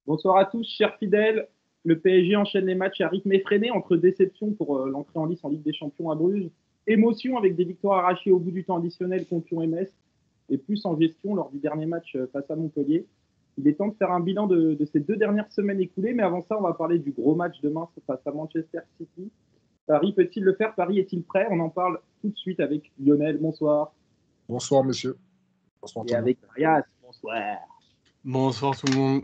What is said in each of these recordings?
Bonsoir à tous, chers fidèles. Le PSG enchaîne les matchs à rythme effréné entre déception pour l'entrée en lice en Ligue des Champions à Bruges, émotion avec des victoires arrachées au bout du temps additionnel contre Lyon et Metz, et plus en gestion lors du dernier match face à Montpellier. Il est temps de faire un bilan de ces 2 dernières semaines écoulées, mais avant ça, on va parler du gros match demain face à Manchester City. Paris peut-il le faire? Paris est-il prêt? On en parle tout de suite avec Lionel. Bonsoir. Bonsoir, messieurs. Bonsoir, Et Thomas. avec Arias. Bonsoir. Bonsoir tout le monde.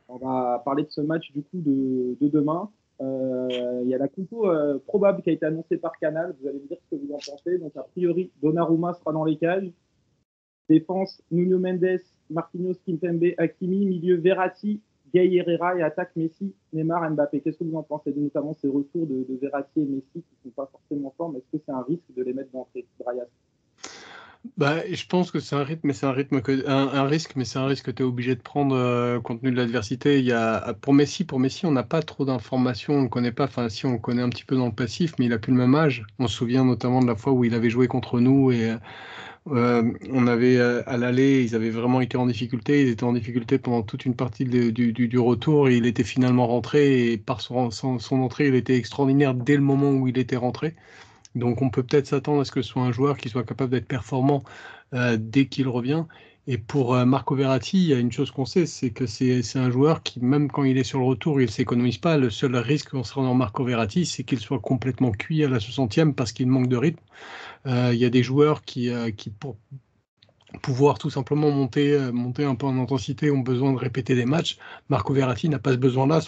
On va parler de ce match du coup de demain. Il y a la compo probable qui a été annoncée par Canal. Vous allez me dire ce que vous en pensez. Donc, a priori, Donnarumma sera dans les cages. Défense, Nuno Mendes, Marquinhos, Kimpembe, Hakimi. Milieu, Verratti, Gay Herrera. Et attaque, Messi, Neymar, Mbappé. Qu'est-ce que vous en pensez? Notamment ces retours de Verratti et Messi qui ne sont pas forcément forts. Mais est-ce que c'est un risque de les mettre d'entrée, Brian? Je pense que c'est un rythme, mais c'est un risque, mais c'est un risque que tu es obligé de prendre compte tenu de l'adversité. Pour Messi, on n'a pas trop d'informations, on ne connaît pas. Enfin, si on le connaît un petit peu dans le passif, mais il a plus le même âge. On se souvient notamment de la fois où il avait joué contre nous et on avait à l'aller, ils avaient vraiment été en difficulté. Ils étaient en difficulté pendant toute une partie du retour et il était finalement rentré. Et par son entrée, il était extraordinaire dès le moment où il était rentré. Donc on peut peut-être s'attendre à ce que ce soit un joueur qui soit capable d'être performant dès qu'il revient. Et pour Marco Verratti, il y a une chose qu'on sait, c'est que c'est un joueur qui, même quand il est sur le retour, il ne s'économise pas. Le seul risque concernant Marco Verratti, c'est qu'il soit complètement cuit à la 60e parce qu'il manque de rythme. Il y a des joueurs qui pour pouvoir tout simplement monter un peu en intensité, ont besoin de répéter des matchs. Marco Verratti n'a pas ce besoin-là.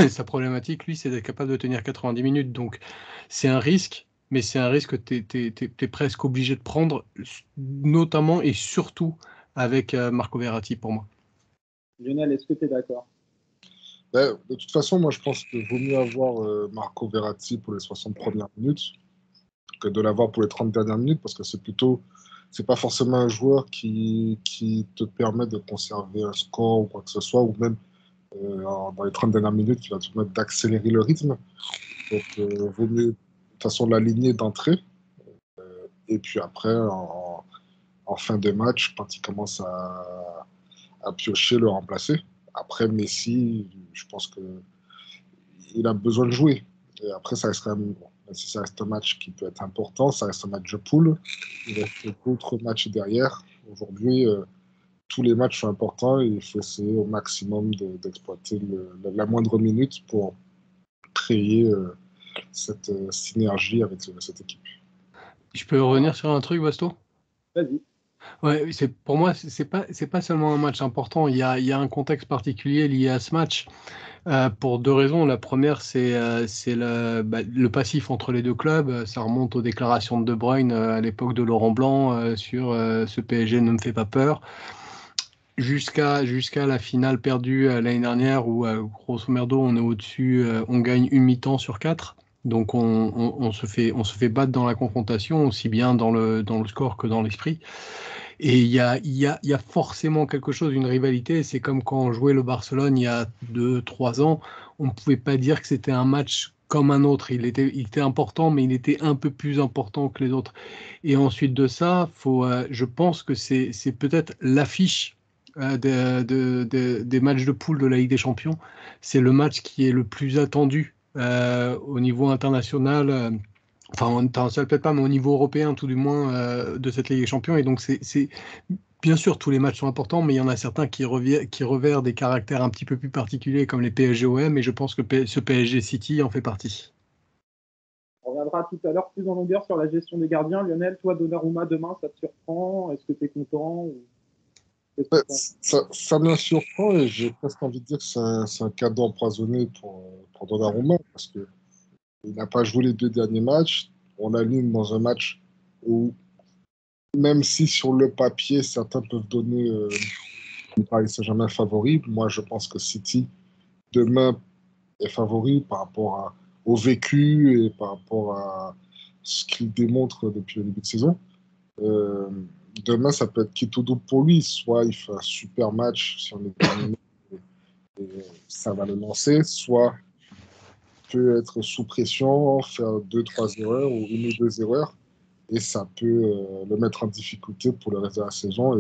Sa problématique, lui, c'est d'être capable de tenir 90 minutes. Donc c'est un risque. Mais c'est un risque que tu es presque obligé de prendre, notamment et surtout avec Marco Verratti pour moi. Lionel, est-ce que tu es d'accord? De toute façon, moi, je pense qu'il vaut mieux avoir Marco Verratti pour les 60 premières minutes que de l'avoir pour les 30 dernières minutes, parce que c'est pas forcément un joueur qui te permet de conserver un score ou quoi que ce soit, ou même dans les 30 dernières minutes, qui va te permettre d'accélérer le rythme. Donc, vaut mieux, de toute façon, l'aligner d'entrée. Et puis après, en fin de match, quand il commence à piocher, le remplacer. Après, Messi, je pense qu'il a besoin de jouer. Et après, ça reste quand même, si ça reste un match qui peut être important, ça reste un match de poule. Il reste d'autres matchs derrière. Aujourd'hui, tous les matchs sont importants et il faut essayer au maximum d'exploiter la moindre minute pour créer cette synergie avec cette équipe. Je peux revenir sur un truc, Basto? Vas-y. Ouais, pour moi, c'est pas seulement un match important. Il y a un contexte particulier lié à ce match. Pour deux raisons. La première, c'est le passif entre les deux clubs. Ça remonte aux déclarations de Bruyne à l'époque de Laurent Blanc sur ce PSG ne me fait pas peur. Jusqu'à la finale perdue l'année dernière où, grosso merdo, on est au-dessus, on gagne une mi-temps sur 4. Donc on se fait battre dans la confrontation, aussi bien dans le score que dans l'esprit. Et il y a forcément quelque chose, une rivalité. C'est comme quand on jouait le Barcelone il y a 2-3 ans. On ne pouvait pas dire que c'était un match comme un autre. Il était important, mais il était un peu plus important que les autres. Et ensuite de ça, je pense que c'est peut-être l'affiche des matchs de poule de la Ligue des Champions. C'est le match qui est le plus attendu au niveau international. Enfin, peut-être pas, mais au niveau européen, tout du moins, de cette Ligue des Champions. Et donc, bien sûr, tous les matchs sont importants, mais il y en a certains qui revêtent des caractères un petit peu plus particuliers, comme les PSG-OM, et je pense que ce PSG-City en fait partie. On reviendra tout à l'heure plus en longueur sur la gestion des gardiens. Lionel, toi, Donnarumma, demain, ça te surprend? Est-ce que tu es content Ça me surprend et j'ai presque envie de dire que c'est un cadeau empoisonné pour Donnarumma, parce que il n'a pas joué les 2 derniers matchs. On l'aligne dans un match où, même si sur le papier, certains peuvent donner le Paris Saint-Germain favori, moi je pense que City, demain, est favori par rapport au vécu et par rapport à ce qu'il démontre depuis le début de saison. Euh, Demain, ça peut être qui tout double pour lui. Soit il fait un super match sur les derniers matchs et ça va le lancer, soit peut être sous pression, faire 2-3 erreurs ou 1 ou 2 erreurs, et ça peut le mettre en difficulté pour le reste de la saison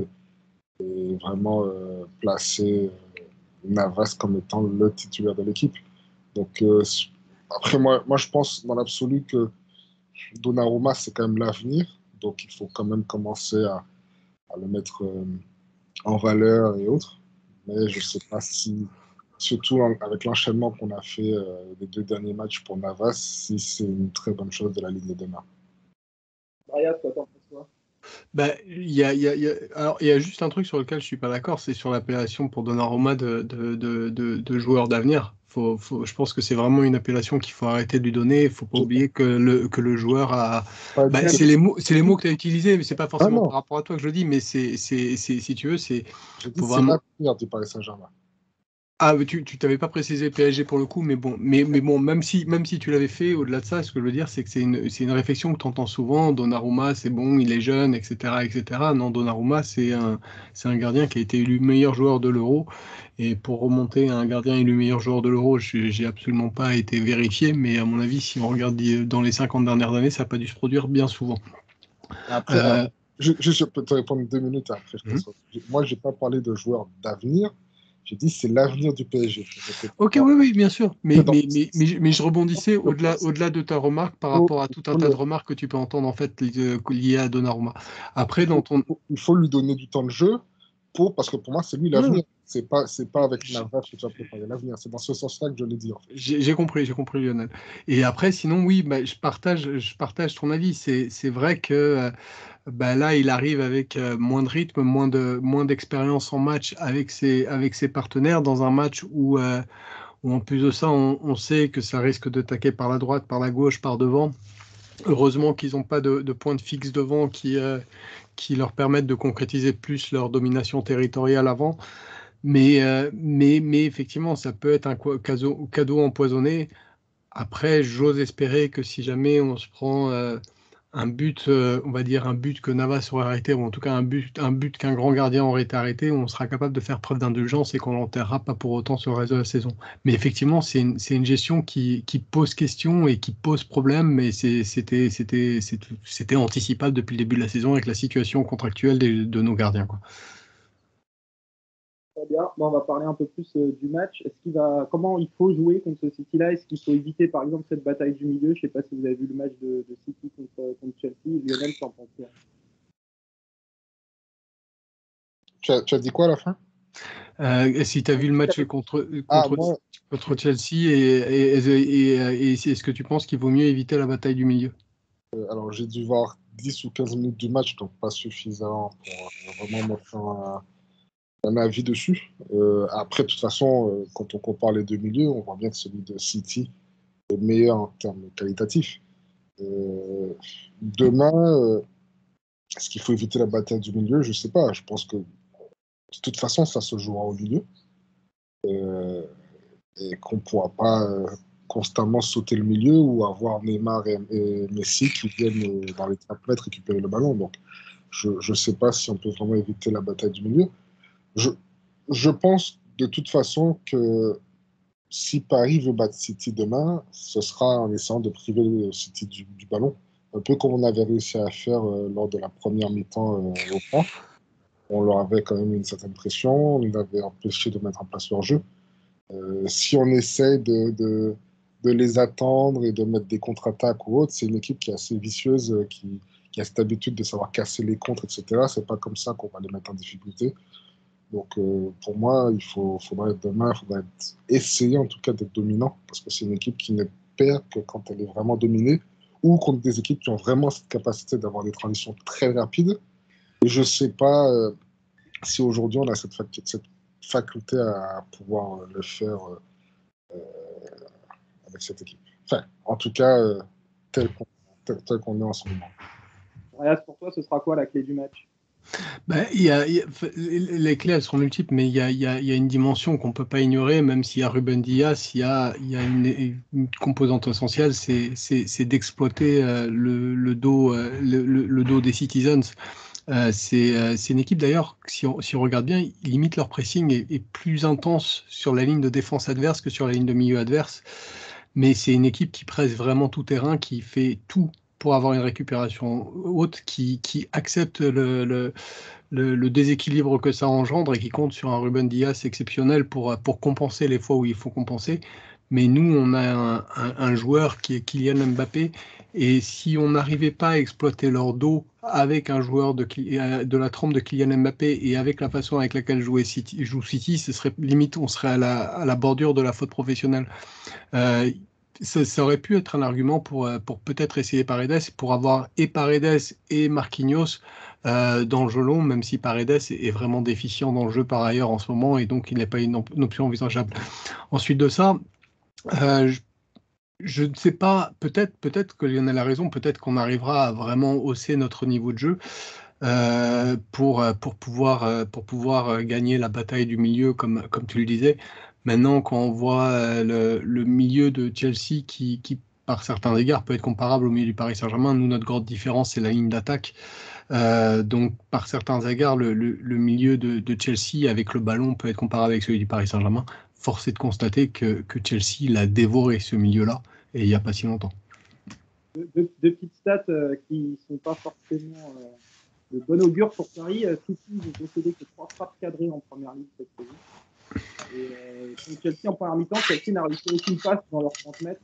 et vraiment placer Navas comme étant le titulaire de l'équipe. Donc, après, moi, je pense dans l'absolu que Donnarumma, c'est quand même l'avenir. Donc, il faut quand même commencer à le mettre en valeur et autres. Mais je ne sais pas si, surtout avec l'enchaînement qu'on a fait des 2 derniers matchs pour Navas, si c'est une très bonne chose de la Ligue de demain. Brian, toi, t'en penses quoi? Bah, alors, il y a juste un truc sur lequel je suis pas d'accord, c'est sur l'appellation pour Donnarumma de joueur d'avenir. Je pense que c'est vraiment une appellation qu'il faut arrêter de lui donner. Il faut pas Je n'ai oublier que le joueur a. pas Bah, dit c'est les mots que tu as utilisés, mais c'est pas Ah forcément non, par rapport à toi que je le dis, mais si tu veux, j'ai dit faut c'est vraiment. l'avenir du Paris Saint-Germain. Ah, mais tu t'avais pas précisé PSG pour le coup, mais bon, même si tu l'avais fait, au-delà de ça, ce que je veux dire, c'est que c'est une réflexion que tu entends souvent. Donnarumma, c'est bon, il est jeune, etc., etc. Non, Donnarumma, c'est un gardien qui a été élu meilleur joueur de l'Euro. Et pour remonter à un gardien élu meilleur joueur de l'Euro, j'ai absolument pas été vérifié, mais à mon avis, si on regarde dans les 50 dernières années, ça n'a pas dû se produire bien souvent. Après, Euh, je peux te répondre 2 minutes après. mhm. Moi, je n'ai pas parlé de joueurs d'avenir. J'ai dit c'est l'avenir du PSG. Ok, oui, oui, bien sûr. Dans Mais je rebondissais le poste, au-delà de ta remarque par faut- rapport à il tout un faut tas le- de remarques que tu peux entendre en fait liées à Donnarumma. Après, dans ton. il faut lui donner du temps de jeu parce que pour moi, c'est lui l'avenir. Non, C'est pas avec j- Navas que tu vas préparer l'avenir. C'est dans ce sens-là que je l'ai dit, en fait. j'ai compris, Lionel. Et après, sinon, oui, bah, je partage ton avis. C'est vrai que bah, là, il arrive avec moins de rythme, moins d'expérience en match avec ses partenaires dans un match où en plus de ça, on sait que ça risque de taquer par la droite, par la gauche, par devant. Heureusement qu'ils n'ont pas de pointe fixe devant qui leur permettent de concrétiser plus leur domination territoriale avant. Mais effectivement, ça peut être un cadeau empoisonné. Après, j'ose espérer que si jamais on se prend un but, on va dire un but que Navas aurait arrêté, ou en tout cas un but qu'un grand gardien aurait été arrêté, on sera capable de faire preuve d'indulgence et qu'on l'enterrera pas pour autant sur le reste de la saison. Mais effectivement, c'est une gestion qui pose question et qui pose problème, mais c'était anticipable depuis le début de la saison avec la situation contractuelle de nos gardiens, quoi. Très bien. Bon, on va parler un peu plus du match. Comment il faut jouer contre ce City-là? Est-ce qu'il faut éviter, par exemple, cette bataille du milieu? Je ne sais pas si vous avez vu le match de City contre Chelsea. Lionel, t'en penses quoi? Tu as dit quoi à la fin? Si tu as vu le match Ah, moi, contre Chelsea et est-ce que tu penses qu'il vaut mieux éviter la bataille du milieu? alors j'ai dû voir 10 ou 15 minutes du match, donc pas suffisant pour vraiment me faire un avis dessus. Après, de toute façon, quand on compare les deux milieux, on voit bien que celui de City est meilleur en termes qualitatifs. Euh, Demain, est-ce qu'il faut éviter la bataille du milieu? Je sais pas. Je pense que de toute façon, ça se jouera au milieu euh, et qu'on ne pourra pas constamment sauter le milieu ou avoir Neymar et Messi qui viennent dans les 30 mètres récupérer le ballon. Donc, je ne sais pas si on peut vraiment éviter la bataille du milieu. Je, je pense de toute façon que si Paris veut battre City demain, ce sera en essayant de priver le City du ballon. Un peu comme on avait réussi à faire lors de la première mi-temps au camp. On leur avait quand même une certaine pression, on les avait empêchés de mettre en place leur jeu. Si on essaie de les attendre et de mettre des contre-attaques ou autres, c'est une équipe qui est assez vicieuse, qui a cette habitude de savoir casser les contres, etc. C'est pas comme ça qu'on va les mettre en difficulté. Donc, pour moi, faudra être demain, essayer en tout cas d'être dominant, parce que c'est une équipe qui ne perd que quand elle est vraiment dominée, ou contre des équipes qui ont vraiment cette capacité d'avoir des transitions très rapides. Et je ne sais pas si aujourd'hui on a cette faculté à pouvoir le faire avec cette équipe. Enfin, en tout cas, tel qu'on est en ce moment. Brian, pour toi, ce sera quoi la clé du match? Ben, les clés, elles seront multiples, mais il y a une dimension qu'on ne peut pas ignorer, même s'il y a Ruben Dias, il y a une composante essentielle, c'est d'exploiter le dos, le dos des Citizens. C'est une équipe d'ailleurs, si on regarde bien, limite leur pressing est plus intense sur la ligne de défense adverse que sur la ligne de milieu adverse. Mais c'est une équipe qui presse vraiment tout terrain, qui fait tout pour avoir une récupération haute, qui accepte le déséquilibre que ça engendre et qui compte sur un Ruben Dias exceptionnel pour compenser les fois où il faut compenser. Mais nous, on a un joueur qui est Kylian Mbappé, et si on n'arrivait pas à exploiter leur dos avec un joueur de la trempe de Kylian Mbappé et avec la façon avec laquelle joue City, ce serait limite, on serait à la bordure de la faute professionnelle. Ça aurait pu être un argument pour peut-être essayer Paredes, pour avoir et Paredes et Marquinhos dans le jeu long, même si Paredes est vraiment déficient dans le jeu par ailleurs en ce moment, et donc il n'est pas une option envisageable. Ensuite de ça, je ne sais pas, peut-être que Lionel a raison, peut-être qu'on arrivera à vraiment hausser notre niveau de jeu pour pouvoir gagner la bataille du milieu, comme tu le disais. Maintenant, quand on voit le milieu de Chelsea qui, par certains égards, peut être comparable au milieu du Paris Saint-Germain, nous, notre grande différence, c'est la ligne d'attaque. Donc, par certains égards, le milieu de Chelsea avec le ballon peut être comparable avec celui du Paris Saint-Germain. Force est de constater que Chelsea l'a dévoré, ce milieu-là, et il n'y a pas si longtemps. Deux petites stats qui ne sont pas forcément de bon augure pour Paris. City, ils ont possédé que 3 frappes cadrées en première ligue cette saison. Et Chelsea, en première mi-temps, Chelsea n'a réussi aucune passe dans leurs 30 mètres.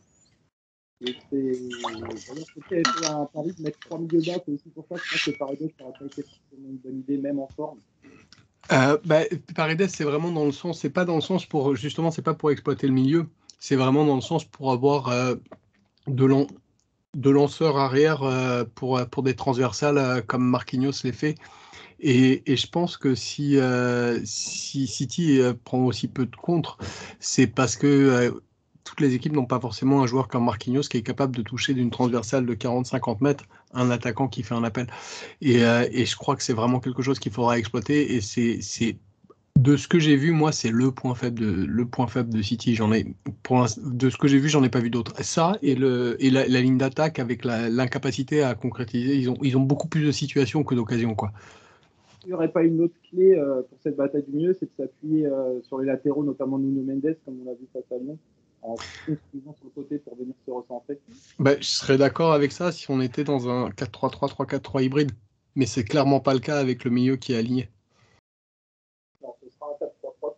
Et d'ailleurs, Chelsea a fait un pari de mettre 3 milieux bas, c'est aussi pour ça que je pense que Paredes n'aurait pas été forcément une bonne idée, même en forme. Paredes, c'est vraiment dans le sens, c'est pas dans le sens pour, justement, c'est pas pour exploiter le milieu, c'est vraiment dans le sens pour avoir de lanceurs arrière pour des transversales comme Marquinhos les fait. Et je pense que si City prend aussi peu de contre, c'est parce que toutes les équipes n'ont pas forcément un joueur comme Marquinhos qui est capable de toucher d'une transversale de 40-50 mètres un attaquant qui fait un appel. Et je crois que c'est vraiment quelque chose qu'il faudra exploiter. Et c'est de ce que j'ai vu, moi, c'est le point faible de City. De ce que j'ai vu, j'en ai pas vu d'autres. Ça et la ligne d'attaque avec l'incapacité à concrétiser. Ils ont beaucoup plus de situations que d'occasions, quoi. Il n'y aurait pas une autre clé pour cette bataille du milieu, c'est de s'appuyer sur les latéraux, notamment Nuno Mendes, comme on l'a vu face à Lyon, en construisant sur le côté pour venir se recentrer. Je serais d'accord avec ça si on était dans un 4-3-3, 3-4-3 hybride, mais c'est clairement pas le cas avec le milieu qui est aligné. Non, ce sera un 4-3-3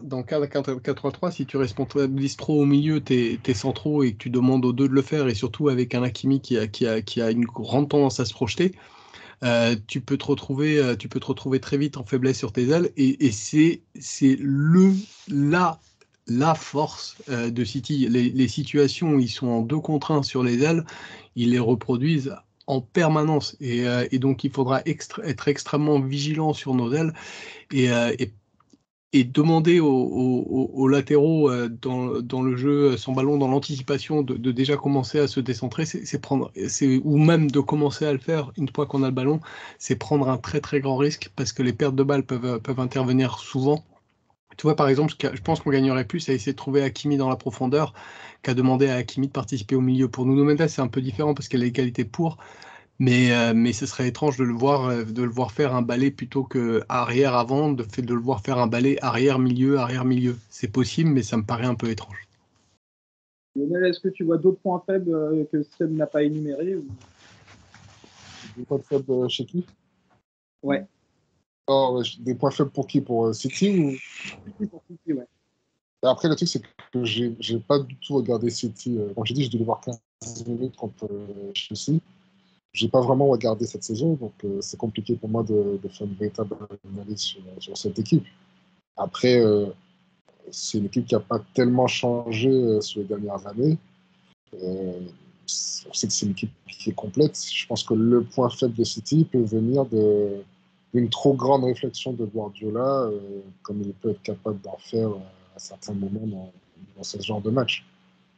dans le cadre d'un 4-3-3, si tu responsabilises trop au milieu tes centraux et que tu demandes aux deux de le faire, et surtout avec un Hakimi qui a une grande tendance à se projeter, tu peux te retrouver très vite en faiblesse sur tes ailes, et c'est la force de City. Les situations où ils sont en 2 contre 1 sur les ailes, ils les reproduisent en permanence, et donc il faudra être extrêmement vigilant sur nos ailes et demander aux latéraux dans le jeu sans ballon, dans l'anticipation, de déjà commencer à se décentrer, ou même de commencer à le faire une fois qu'on a le ballon, c'est prendre un très très grand risque, parce que les pertes de balles peuvent intervenir souvent. Tu vois, par exemple, je pense qu'on gagnerait plus à essayer de trouver Hakimi dans la profondeur qu'à demander à Hakimi de participer au milieu. Pour Nuno Mendes, c'est un peu différent parce qu'elle a les qualités pour, mais ce serait étrange de le voir faire un balai plutôt que arrière avant, de le voir faire un balai arrière-milieu. C'est possible, mais ça me paraît un peu étrange. Lionel, est-ce que tu vois d'autres points faibles que Seb n'a pas énumérés ou... Des points faibles chez qui? Ouais. Des points faibles pour qui? Pour City ou... Pour City, ouais. Après, le truc, c'est que j'ai pas du tout regardé City. Comme j'ai dit, j'ai dû le voir 15 minutes contre Chelsea. J'ai pas vraiment regardé cette saison, donc c'est compliqué pour moi de faire une véritable analyse sur cette équipe. Après, c'est une équipe qui n'a pas tellement changé sur les dernières années. On sait que c'est une équipe qui est complète. Je pense que le point faible de City peut venir d'une trop grande réflexion de Guardiola, comme il peut être capable d'en faire à certains moments dans ce genre de match.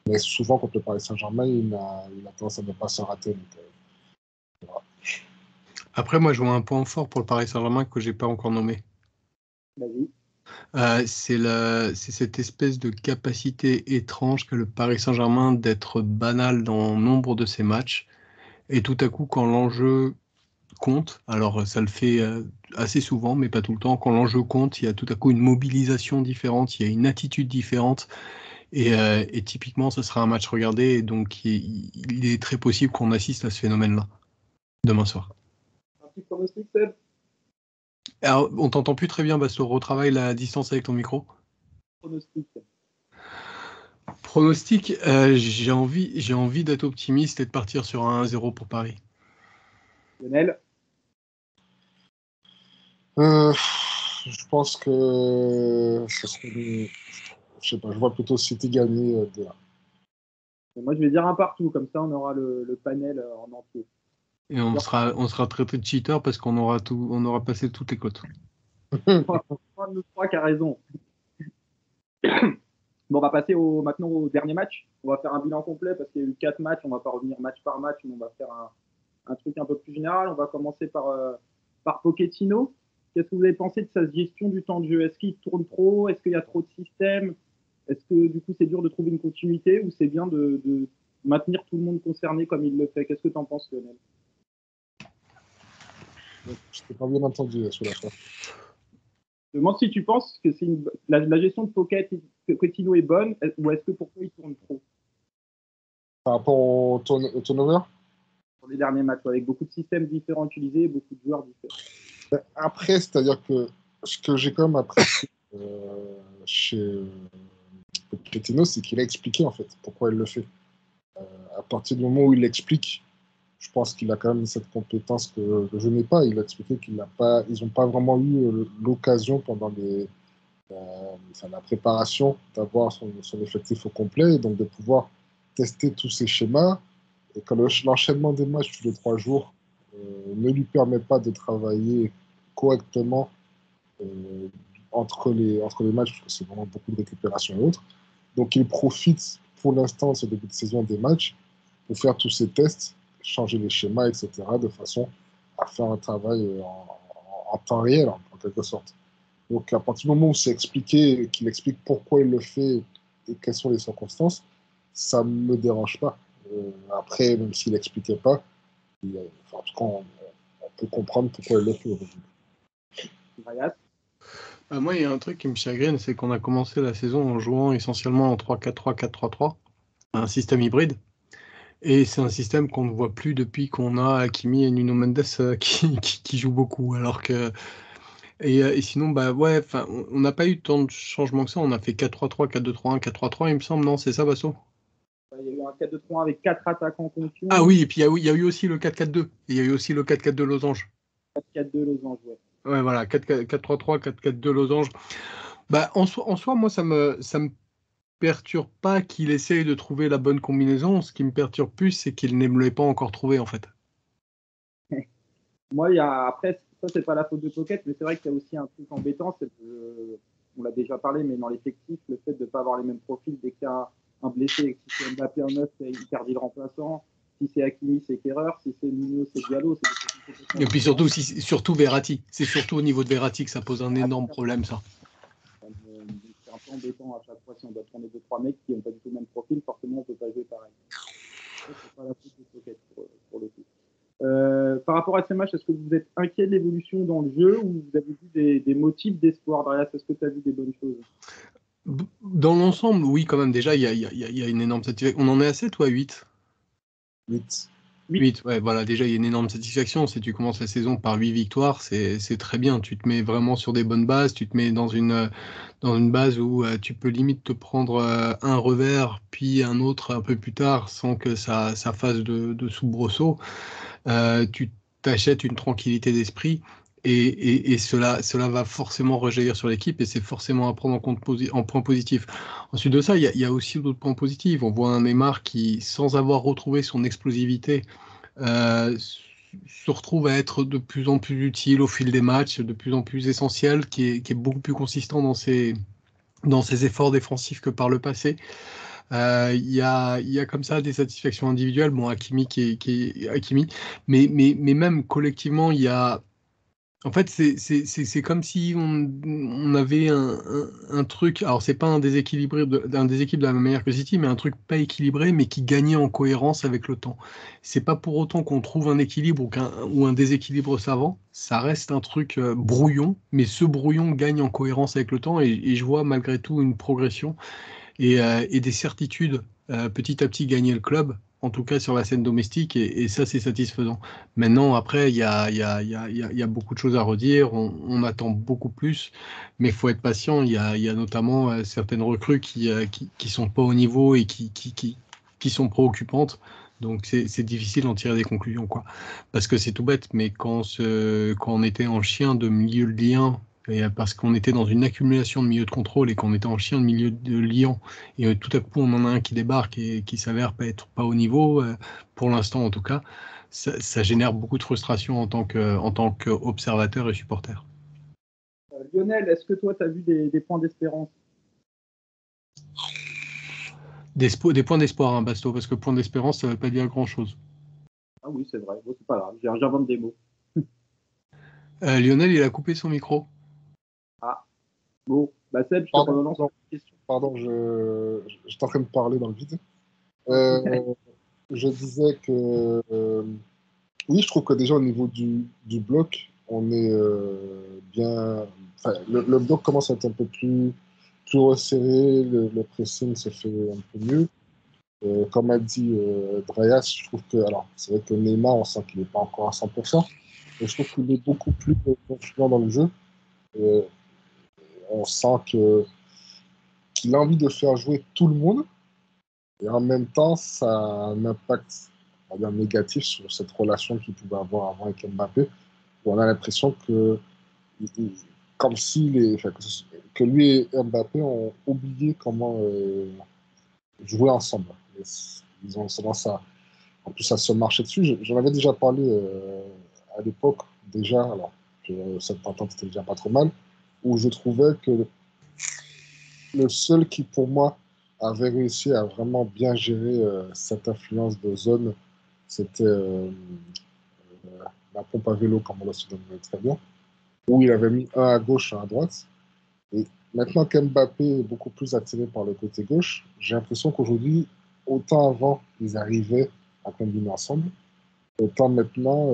Mais souvent, contre le Paris Saint-Germain, il a tendance à ne pas se rater. Donc, Après, moi, je vois un point fort pour le Paris Saint-Germain que je n'ai pas encore nommé. Vas-y. C'est cette espèce de capacité étrange qu'a le Paris Saint-Germain d'être banal dans nombre de ses matchs. Et tout à coup, quand l'enjeu compte, alors ça le fait assez souvent, mais pas tout le temps, quand l'enjeu compte, il y a tout à coup une mobilisation différente, il y a une attitude différente. Et typiquement, ce sera un match regardé, et donc il est très possible qu'on assiste à ce phénomène-là demain soir. Un petit pronostic, Seb? Alors, on t'entend plus très bien, Basto. Retravaille la distance avec ton micro. Pronostic. Pronostic, j'ai envie d'être optimiste et de partir sur un 1-0 pour Paris. Lionel? Je pense que ce serait, je sais pas, je vois plutôt City gagner 2-1. Moi, je vais dire un partout, comme ça, on aura le panel en entier. Et on sera traité de cheater parce qu'on aura passé toutes les cotes. Un de nous trois qui a raison. Bon, on va passer maintenant au dernier match. On va faire un bilan complet parce qu'il y a eu 4 matchs. On ne va pas revenir match par match, mais on va faire un truc un peu plus général. On va commencer par Pochettino. Qu'est-ce que vous avez pensé de sa gestion du temps de jeu? Est-ce qu'il tourne trop? Est-ce qu'il y a trop de systèmes? Est-ce que du coup c'est dur de trouver une continuité ou c'est bien de maintenir tout le monde concerné comme il le fait? Qu'est-ce que tu en penses, Lionel? Je t'ai pas bien entendu sur la fin. Je me demande si tu penses que la gestion de Pochettino est bonne ou est-ce que pour toi il tourne trop Par rapport au turnover? sur les derniers matchs, avec beaucoup de systèmes différents utilisés et beaucoup de joueurs différents. Après, c'est-à-dire que ce que j'ai quand même apprécié chez Pochettino, c'est qu'il a expliqué en fait pourquoi il le fait. À partir du moment où il l'explique, je pense qu'il a quand même cette compétence que je n'ai pas. Il a expliqué qu'ils n'ont pas vraiment eu l'occasion pendant la préparation d'avoir son effectif au complet et donc de pouvoir tester tous ces schémas. Et quand l'enchaînement des matchs tous les 3 jours ne lui permet pas de travailler correctement entre les matchs, parce que c'est vraiment beaucoup de récupération et autres. Donc il profite pour l'instant de ce début de saison des matchs pour faire tous ces tests, changer les schémas, etc., de façon à faire un travail en temps réel, en quelque sorte. Donc à partir du moment où c'est expliqué, qu'il explique pourquoi il le fait et quelles sont les circonstances, ça ne me dérange pas. Après, même s'il n'expliquait pas, en tout cas, on peut comprendre pourquoi il le fait. Moi, il y a un truc qui me chagrine, c'est qu'on a commencé la saison en jouant essentiellement en 3-4-3, 4-3-3, un système hybride. Et c'est un système qu'on ne voit plus depuis qu'on a Hakimi et Nuno Mendes qui jouent beaucoup. Alors que et sinon, bah ouais, on n'a pas eu tant de changements que ça. On a fait 4-3-3, 4-2-3-1, 4-3-3, il me semble, non? C'est ça, Basso? Il y a eu un 4-2-3 avec 4 attaquants confiants. Ah oui, et puis il y a eu aussi le 4-4-2. Et il y a eu aussi le 4-4-2 Losange. 4-4-2 Losange, ouais. Ouais, voilà, 4-3-3, 4-4-2 Losange. Bah, en soi, moi, ça me perturbe pas qu'il essaye de trouver la bonne combinaison. Ce qui me perturbe plus, c'est qu'il ne l'ait pas encore trouvé, en fait. Moi, après, ça, c'est pas la faute de Pocket, mais c'est vrai qu'il y a aussi un truc embêtant, c'est que, on l'a déjà parlé, mais dans l'effectif, le fait de ne pas avoir les mêmes profils, dès qu'il y a un blessé, et que si c'est Mbappé en 9, c'est Icardi le remplaçant, si c'est Hakimi, c'est Kerrer, si c'est Nuno, c'est Diallo. Et puis surtout Verratti. C'est surtout au niveau de Verratti que ça pose un énorme problème, ça. C'est un peu embêtant à chaque fois si on doit tourner 2-3 mecs qui n'ont pas du tout le même profil, forcément on ne peut pas jouer pareil. C'est pas la faute de Pocket pour le coup. Par rapport à ces matchs, est-ce que vous êtes inquiet de l'évolution dans le jeu ou vous avez vu des motifs d'espoir derrière? Est-ce que tu as vu des bonnes choses? Dans l'ensemble, oui, quand même. Déjà, il y a une énorme satisfaction. On en est à 7 ou à 8? 8. 8, ouais, voilà, déjà il y a une énorme satisfaction. Si tu commences la saison par 8 victoires, c'est très bien. Tu te mets vraiment sur des bonnes bases, tu te mets dans une base où tu peux limite te prendre un revers, puis un autre un peu plus tard, sans que ça fasse de soubresaut. Tu t'achètes une tranquillité d'esprit. Et cela va forcément rejaillir sur l'équipe et c'est forcément à prendre en compte en point positif. Ensuite de ça, il y a aussi d'autres points positifs. On voit un Neymar qui, sans avoir retrouvé son explosivité, se retrouve à être de plus en plus utile au fil des matchs, de plus en plus essentiel, qui est beaucoup plus consistant dans ses efforts défensifs que par le passé. Il y a comme ça des satisfactions individuelles. Bon, Hakimi qui est Hakimi, mais même collectivement, il y a. En fait, c'est comme si on avait un truc. Alors, c'est pas un déséquilibre de la même manière que City, mais un truc pas équilibré, mais qui gagnait en cohérence avec le temps. C'est pas pour autant qu'on trouve un équilibre ou un déséquilibre savant. Ça reste un truc brouillon, mais ce brouillon gagne en cohérence avec le temps et je vois malgré tout une progression. et des certitudes petit à petit gagner le club, en tout cas sur la scène domestique, et ça c'est satisfaisant. Maintenant, après, il y a beaucoup de choses à redire, on attend beaucoup plus, mais il faut être patient. Il y a notamment certaines recrues qui sont pas au niveau et qui sont préoccupantes. Donc c'est difficile d'en tirer des conclusions, quoi. Parce que c'est tout bête, mais quand on était en chien de milieu de lien, et parce qu'on était dans une accumulation de milieux de contrôle et qu'on était en chien de milieu de liant, et tout à coup on en a un qui débarque et qui s'avère pas être pas au niveau, pour l'instant en tout cas, ça génère beaucoup de frustration en tant qu'observateur et supporter. Lionel, est-ce que toi, tu as vu des points d'espérance? Des points d'espoir, hein, Basto, parce que point d'espérance, ça ne veut pas dire grand-chose. Ah oui, c'est vrai. Bon, c'est pas grave, j'invente des mots. Lionel, il a coupé son micro. Ah, bon. Bah Seb, je te Pardon, relance pardon, une question. pardon, j'étais en train de parler dans le vide. Je disais que oui, je trouve que déjà au niveau du bloc, on est bien. Enfin, le bloc commence à être un peu plus resserré, le pressing se fait un peu mieux. Comme a dit Dreyas, je trouve que. Alors, c'est vrai que Neymar, on sent qu'il n'est pas encore à 100%, mais je trouve qu'il est beaucoup plus confiant dans le jeu. Euh, on sent qu'il a envie de faire jouer tout le monde, et en même temps, ça a un impact, on va dire, négatif sur cette relation qu'il pouvait avoir avant avec Mbappé, où on a l'impression que, comme si enfin, que lui et Mbappé ont oublié comment jouer ensemble. Et ils ont tendance en plus à se marcher dessus. J'en avais déjà parlé à l'époque, déjà, alors que cette entente était déjà pas trop mal, où je trouvais que le seul qui, pour moi, avait réussi à vraiment bien gérer cette influence de zone, c'était la pompe à vélo, comme on le donne très bien, où il avait mis un à gauche, un à droite. Et maintenant qu'Mbappé est beaucoup plus attiré par le côté gauche, j'ai l'impression qu'aujourd'hui, autant avant, ils arrivaient à combiner ensemble, autant maintenant,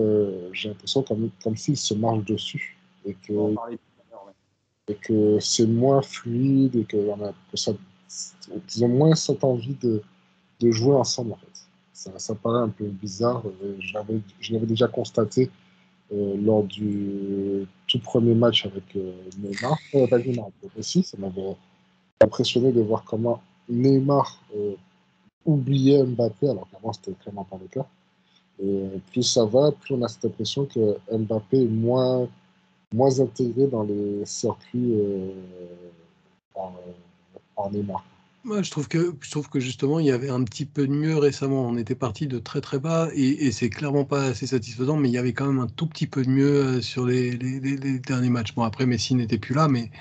j'ai l'impression comme s'ils se marchent dessus et On va en que, parler tout à l'heure. Ouais. c'est moins fluide et qu'ils ont moins cette envie de jouer ensemble, en fait. Ça paraît un peu bizarre. Je l'avais déjà constaté lors du tout premier match avec Neymar. Pas Neymar, aussi, ça m'avait impressionné de voir comment Neymar oubliait Mbappé, alors qu'avant c'était clairement pas le cas. Et plus ça va, plus on a cette impression que Mbappé est moins intégré dans les circuits par Neymar. Moi, je trouve que justement, il y avait un petit peu de mieux récemment. On était parti de très très bas et c'est clairement pas assez satisfaisant, mais il y avait quand même un tout petit peu de mieux sur les derniers matchs. Bon, après, Messi n'était plus là, mais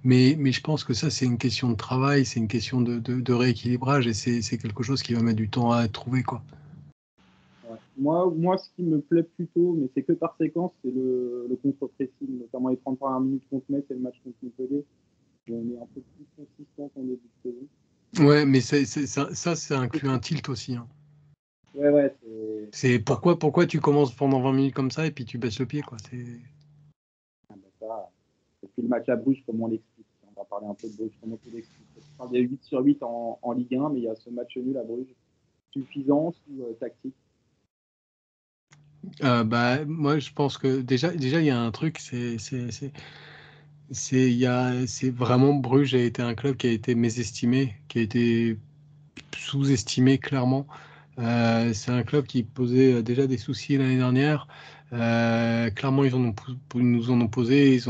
je pense que ça, c'est une question de travail, c'est une question de rééquilibrage et c'est quelque chose qui va mettre du temps à être trouvé, quoi. Ouais. Moi, ce qui me plaît plutôt, mais c'est que par séquence, c'est le contre-pressing, notamment les 30 premières minutes contre Metz et le match contre Montpellier, où on est un peu plus consistant qu'en début de saison. Ouais, mais ça inclut un tilt aussi, hein. Ouais, ouais, C'est pourquoi tu commences pendant 20 minutes comme ça et puis tu baisses le pied, quoi. ça. Et puis le match à Bruges, comment on l'explique? On va parler un peu de Bruges, comment tu l'expliques? On parle des 8 sur 8 en Ligue 1, mais il y a ce match nul à Bruges. Suffisance ou tactique? Bah, moi, je pense que déjà, il y a un truc, c'est vraiment Bruges a été un club qui a été mésestimé, qui a été sous-estimé clairement. C'est un club qui posait déjà des soucis l'année dernière. Clairement, ils nous en ont posé. Ils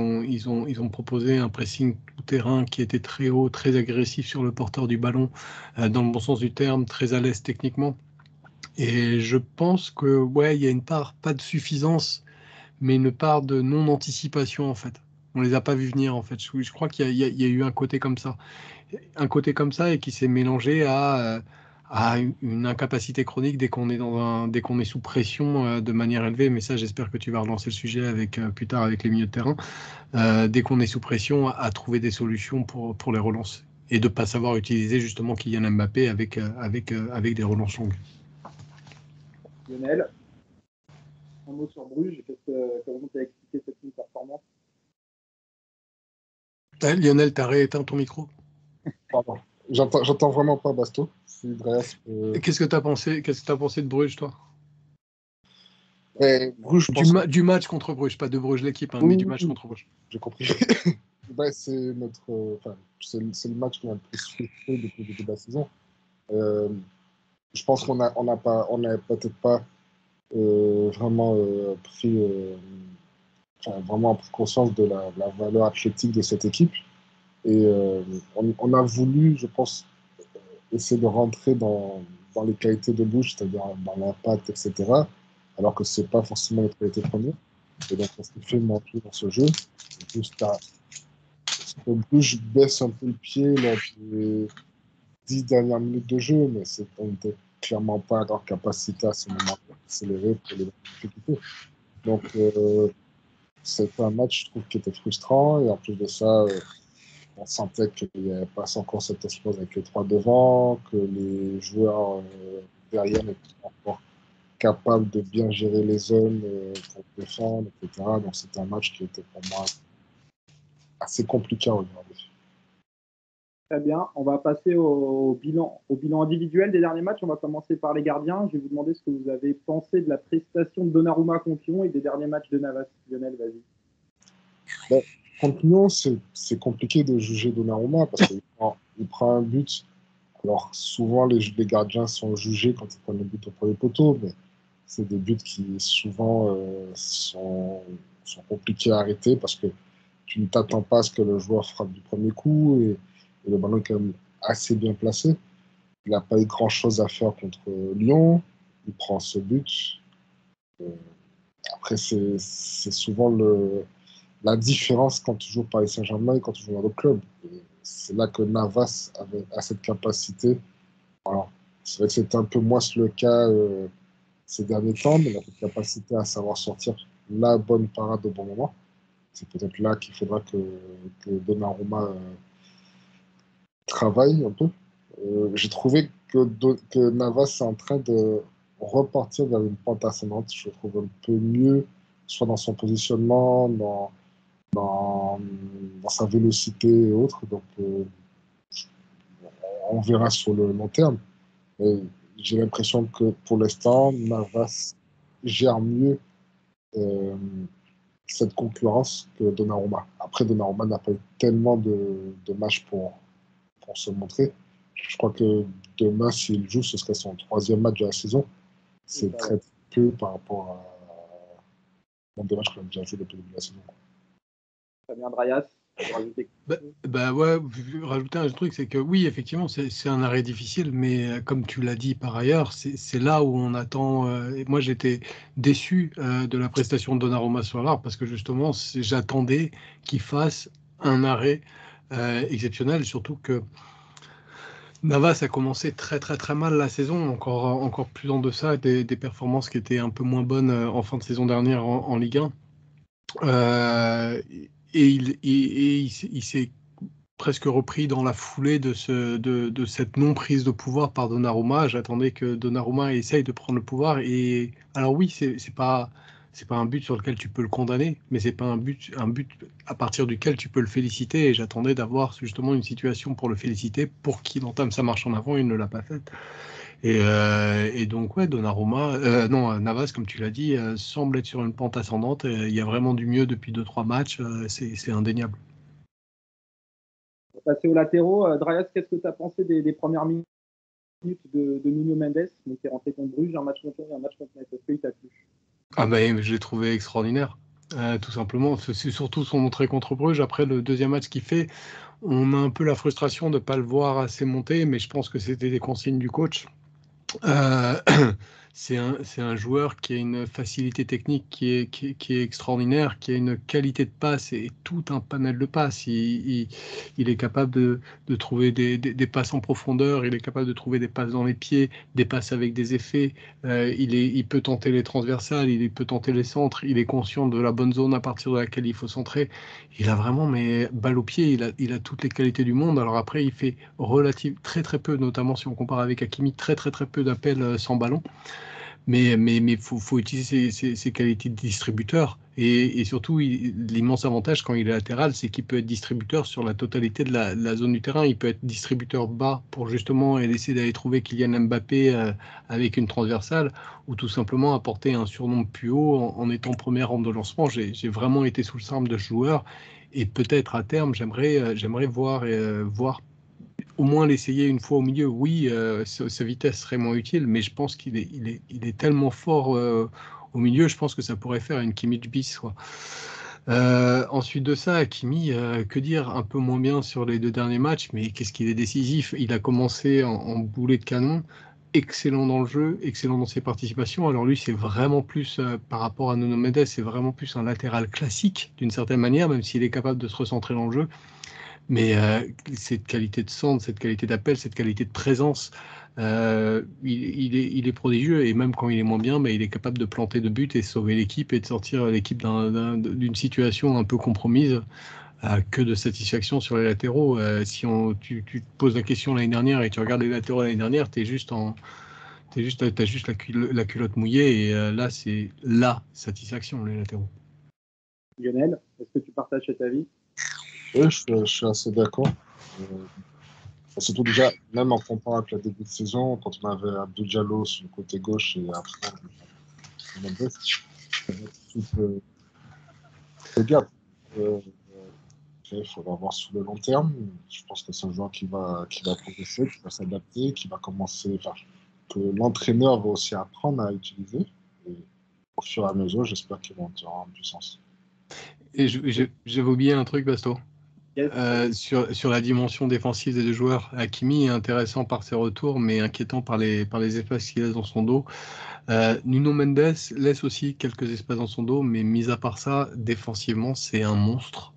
ont proposé un pressing tout terrain qui était très haut, très agressif sur le porteur du ballon, dans le bon sens du terme, très à l'aise techniquement. Et je pense que ouais, il y a une part pas de suffisance, mais une part de non-anticipation en fait. On les a pas vus venir en fait. Je crois qu'il y a eu un côté comme ça et qui s'est mélangé à une incapacité chronique dès qu'on est sous pression de manière élevée. Mais ça, j'espère que tu vas relancer le sujet avec plus tard avec les milieux de terrain. Dès qu'on est sous pression, à trouver des solutions pour les relances et de pas savoir utiliser justement Kylian Mbappé avec des relances longues. Lionel, un mot sur Bruges, comment tu as expliqué cette performance? Lionel, t'as rééteint ton micro. Pardon. J'entends vraiment pas Basto. Si Dreas Qu'est-ce que tu as pensé de Bruges, toi? Bruges, je pense. Du match contre Bruges, pas de Bruges l'équipe, mais du match contre Bruges. J'ai compris. C'est c'est le match qu'on a le plus frustré depuis le début de la saison. Je pense qu'on n'avait peut-être pas vraiment vraiment pris conscience de la valeur athlétique de cette équipe. Et on a voulu, je pense, essayer de rentrer dans les qualités de Bruges, c'est-à-dire dans l'impact, etc. Alors que c'est pas forcément notre qualité première. Et donc, on s'est fait manquer dans ce jeu. Bruges baisse un peu le pied lors des 10 dernières minutes de jeu, mais on n'était clairement pas en capacité à ce moment d'accélérer pour les difficultés. Donc, c'était un match, je trouve, qui était frustrant. Et en plus de ça, on sentait qu'il n'y avait pas encore cette explosion avec les trois devant, que les joueurs derrière n'étaient pas encore capables de bien gérer les zones pour défendre, etc. Donc, c'était un match qui était pour moi assez compliqué à regarder. Très bien. On va passer au bilan individuel des derniers matchs. On va commencer par les gardiens. Je vais vous demander ce que vous avez pensé de la prestation de Donnarumma contre Lyon et des derniers matchs de Navas. Lionel, vas-y. Bon, contre Lyon, c'est compliqué de juger Donnarumma parce qu'il prend un but. Alors, souvent, les gardiens sont jugés quand ils prennent le but au premier poteau, mais c'est des buts qui souvent sont compliqués à arrêter parce que tu ne t'attends pas à ce que le joueur frappe du premier coup et le ballon est quand même assez bien placé. Il n'a pas eu grand-chose à faire contre Lyon. Il prend ce but. Après, c'est souvent la différence quand tu joues au Paris Saint-Germain et quand tu joues dans le club. C'est là que Navas a cette capacité. Alors, c'est vrai que c'est un peu moins le cas ces derniers temps, mais il a cette capacité à savoir sortir la bonne parade au bon moment. C'est peut-être là qu'il faudra que Donnarumma travaille un peu. J'ai trouvé que Navas est en train de repartir vers une pente ascendante. Je le trouve un peu mieux, soit dans son positionnement, dans sa vélocité et autres. Donc, on verra sur le long terme. Mais j'ai l'impression que pour l'instant, Navas gère mieux euh, cette concurrence que Donnarumma. Après, Donnarumma n'a pas eu tellement de matchs pour se montrer. Je crois que demain, s'il joue, ce serait son 3e match de la saison. C'est très peu par rapport à des matchs qu'on a déjà joué depuis le début de la saison. Très bien, Drayas. Rajouter un truc, c'est que oui, effectivement, c'est un arrêt difficile, mais comme tu l'as dit par ailleurs, c'est là où on attend. Moi, j'étais déçu de la prestation de Donnarumma sur l'art parce que justement, j'attendais qu'il fasse un arrêt exceptionnel, surtout que Navas a commencé très très très mal la saison, encore plus en deçà des performances qui étaient un peu moins bonnes en fin de saison dernière en Ligue 1. Et il s'est presque repris dans la foulée de cette non-prise de pouvoir par Donnarumma. J'attendais que Donnarumma essaye de prendre le pouvoir. Et alors oui, c'est pas un but sur lequel tu peux le condamner, mais c'est pas un but à partir duquel tu peux le féliciter. Et j'attendais d'avoir justement une situation pour le féliciter, pour qu'il entame sa marche en avant. Il ne l'a pas faite. Et donc, ouais, Navas, comme tu l'as dit, semble être sur une pente ascendante. Il y a vraiment du mieux depuis 2-3 matchs. C'est indéniable. On va passer aux latéraux. Drayas, qu'est-ce que tu as pensé des premières minutes de Nuno Mendes, qui est rentré contre Bruges, un match contre Lyon et un match contre Metz? Est-ce qu'il t'a plu? Ah ben, je l'ai trouvé extraordinaire, tout simplement. C'est surtout son entrée contre Bruges. Après le deuxième match qu'il fait, on a un peu la frustration de ne pas le voir assez monter, mais je pense que c'était des consignes du coach. C'est un joueur qui a une facilité technique qui est extraordinaire, qui a une qualité de passe et tout un panel de passes. Il est capable de trouver des passes en profondeur, il est capable de trouver des passes dans les pieds, des passes avec des effets. Il peut tenter les transversales, il peut tenter les centres, il est conscient de la bonne zone à partir de laquelle il faut centrer. Il a vraiment, mais balle au pied, il a toutes les qualités du monde. Alors après, il fait très très peu, notamment si on compare avec Hakimi, très très très peu d'appels sans ballon. Mais faut utiliser ses qualités de distributeur. Et surtout, l'immense avantage quand il est latéral, c'est qu'il peut être distributeur sur la totalité de la zone du terrain. Il peut être distributeur bas pour justement essayer d'aller trouver Kylian Mbappé avec une transversale, ou tout simplement apporter un surnombre plus haut en étant première rampe de lancement. J'ai vraiment été sous le charme de ce joueur. Et peut-être à terme, j'aimerais voir au moins l'essayer une fois au milieu. Oui, sa vitesse serait moins utile, mais je pense qu'il est tellement fort au milieu, je pense que ça pourrait faire une Kimmich bis, quoi. Ensuite de ça, Hakimi, que dire, un peu moins bien sur les 2 derniers matchs, mais qu'est-ce qu'il est décisif. Il a commencé en boulet de canon, excellent dans le jeu, excellent dans ses participations. Alors lui, c'est vraiment plus, par rapport à Nuno Mendes, c'est vraiment plus un latéral classique, d'une certaine manière, même s'il est capable de se recentrer dans le jeu. Mais cette qualité de centre, cette qualité d'appel, cette qualité de présence, il est prodigieux. Et même quand il est moins bien, il est capable de planter de buts et sauver l'équipe et de sortir l'équipe d'une situation un peu compromise. Que de satisfaction sur les latéraux. Si tu te poses la question l'année dernière et tu regardes les latéraux l'année dernière, t'as juste la culotte mouillée. Et là, c'est la satisfaction, les latéraux. Lionel, est-ce que tu partages cet avis? Oui, je suis assez d'accord. Surtout déjà, même en comparant avec le début de saison, quand on avait Abdou Diallo sur le côté gauche et après Mendes, tout le gap. Il faudra voir sur le long terme. Je pense que c'est un joueur qui va progresser, qui va s'adapter, qui va commencer, que l'entraîneur va aussi apprendre à utiliser. Et au fur et à mesure, j'espère qu'il va monter en puissance. Et j'avais oublié un truc, Basto. Yes. Sur la dimension défensive des 2 joueurs, Hakimi est intéressant par ses retours, mais inquiétant par les espaces qu'il laisse dans son dos. Nuno Mendes laisse aussi quelques espaces dans son dos, mais mis à part ça, défensivement, c'est un monstre.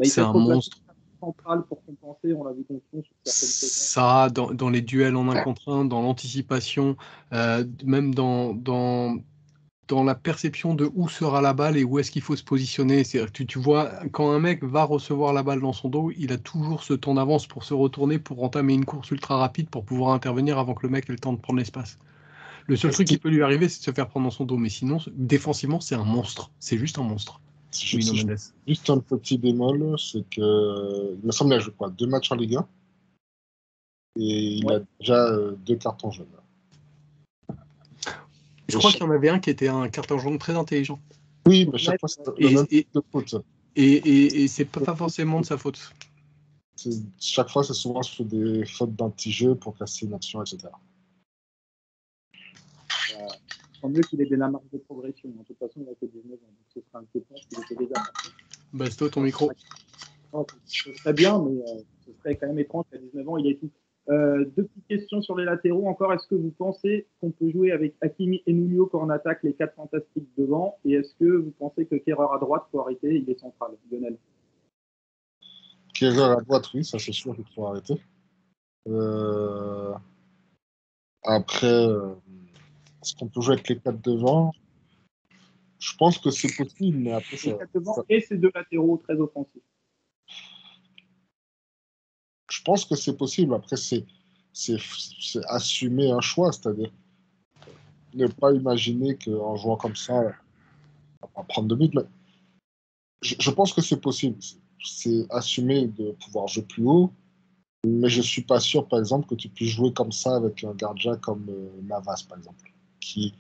C'est un monstre. Central pour compenser, on l'a vu contre sur certaines séquences. Ça, dans les duels en 1 contre 1, dans l'anticipation, même dans la perception de où sera la balle et où est-ce qu'il faut se positionner. Tu vois, quand un mec va recevoir la balle dans son dos, il a toujours ce temps d'avance pour se retourner, pour entamer une course ultra rapide, pour pouvoir intervenir avant que le mec ait le temps de prendre l'espace. Le seul truc qui peut lui arriver, c'est de se faire prendre dans son dos. Mais sinon, défensivement, c'est un monstre. C'est juste un monstre. Juste un petit bémol, c'est que il me semble qu'il a joué 2 matchs en Ligue 1 et il a déjà 2 cartons jaunes. Je crois qu'il y en avait un qui était un carton jaune très intelligent. Oui, mais chaque fois, c'est le même type de faute. Et c'est pas forcément de sa faute. Chaque fois, c'est souvent sur des fautes d'anti-jeu pour casser une action, etc. Tant mieux qu'il ait de la marge de progression. De toute façon, il a fait 19 ans, donc ce sera inquiétant s'il était déjà parti. Basto, ton micro. Ce serait bien, mais ce serait quand même étrange qu'à 19 ans, il ait tout. 2 petites questions sur les latéraux encore. Est-ce que vous pensez qu'on peut jouer avec Hakimi et Nuno quand on attaque les 4 fantastiques devant? Et est-ce que vous pensez que Kehrer à droite faut arrêter? Il est central, Lionel. Kehrer à droite, oui, ça c'est sûr qu'il faut arrêter. Après, est-ce qu'on peut jouer avec les 4 devant? Je pense que c'est possible, mais après les 4 devant et ces 2 latéraux très offensifs. Je pense que c'est possible. Après, c'est assumer un choix, c'est-à-dire ne pas imaginer qu'en jouant comme ça, on va prendre 2 buts. Mais je pense que c'est possible. C'est assumer de pouvoir jouer plus haut, mais je ne suis pas sûr, par exemple, que tu puisses jouer comme ça avec un gardien comme Navas, par exemple, qui,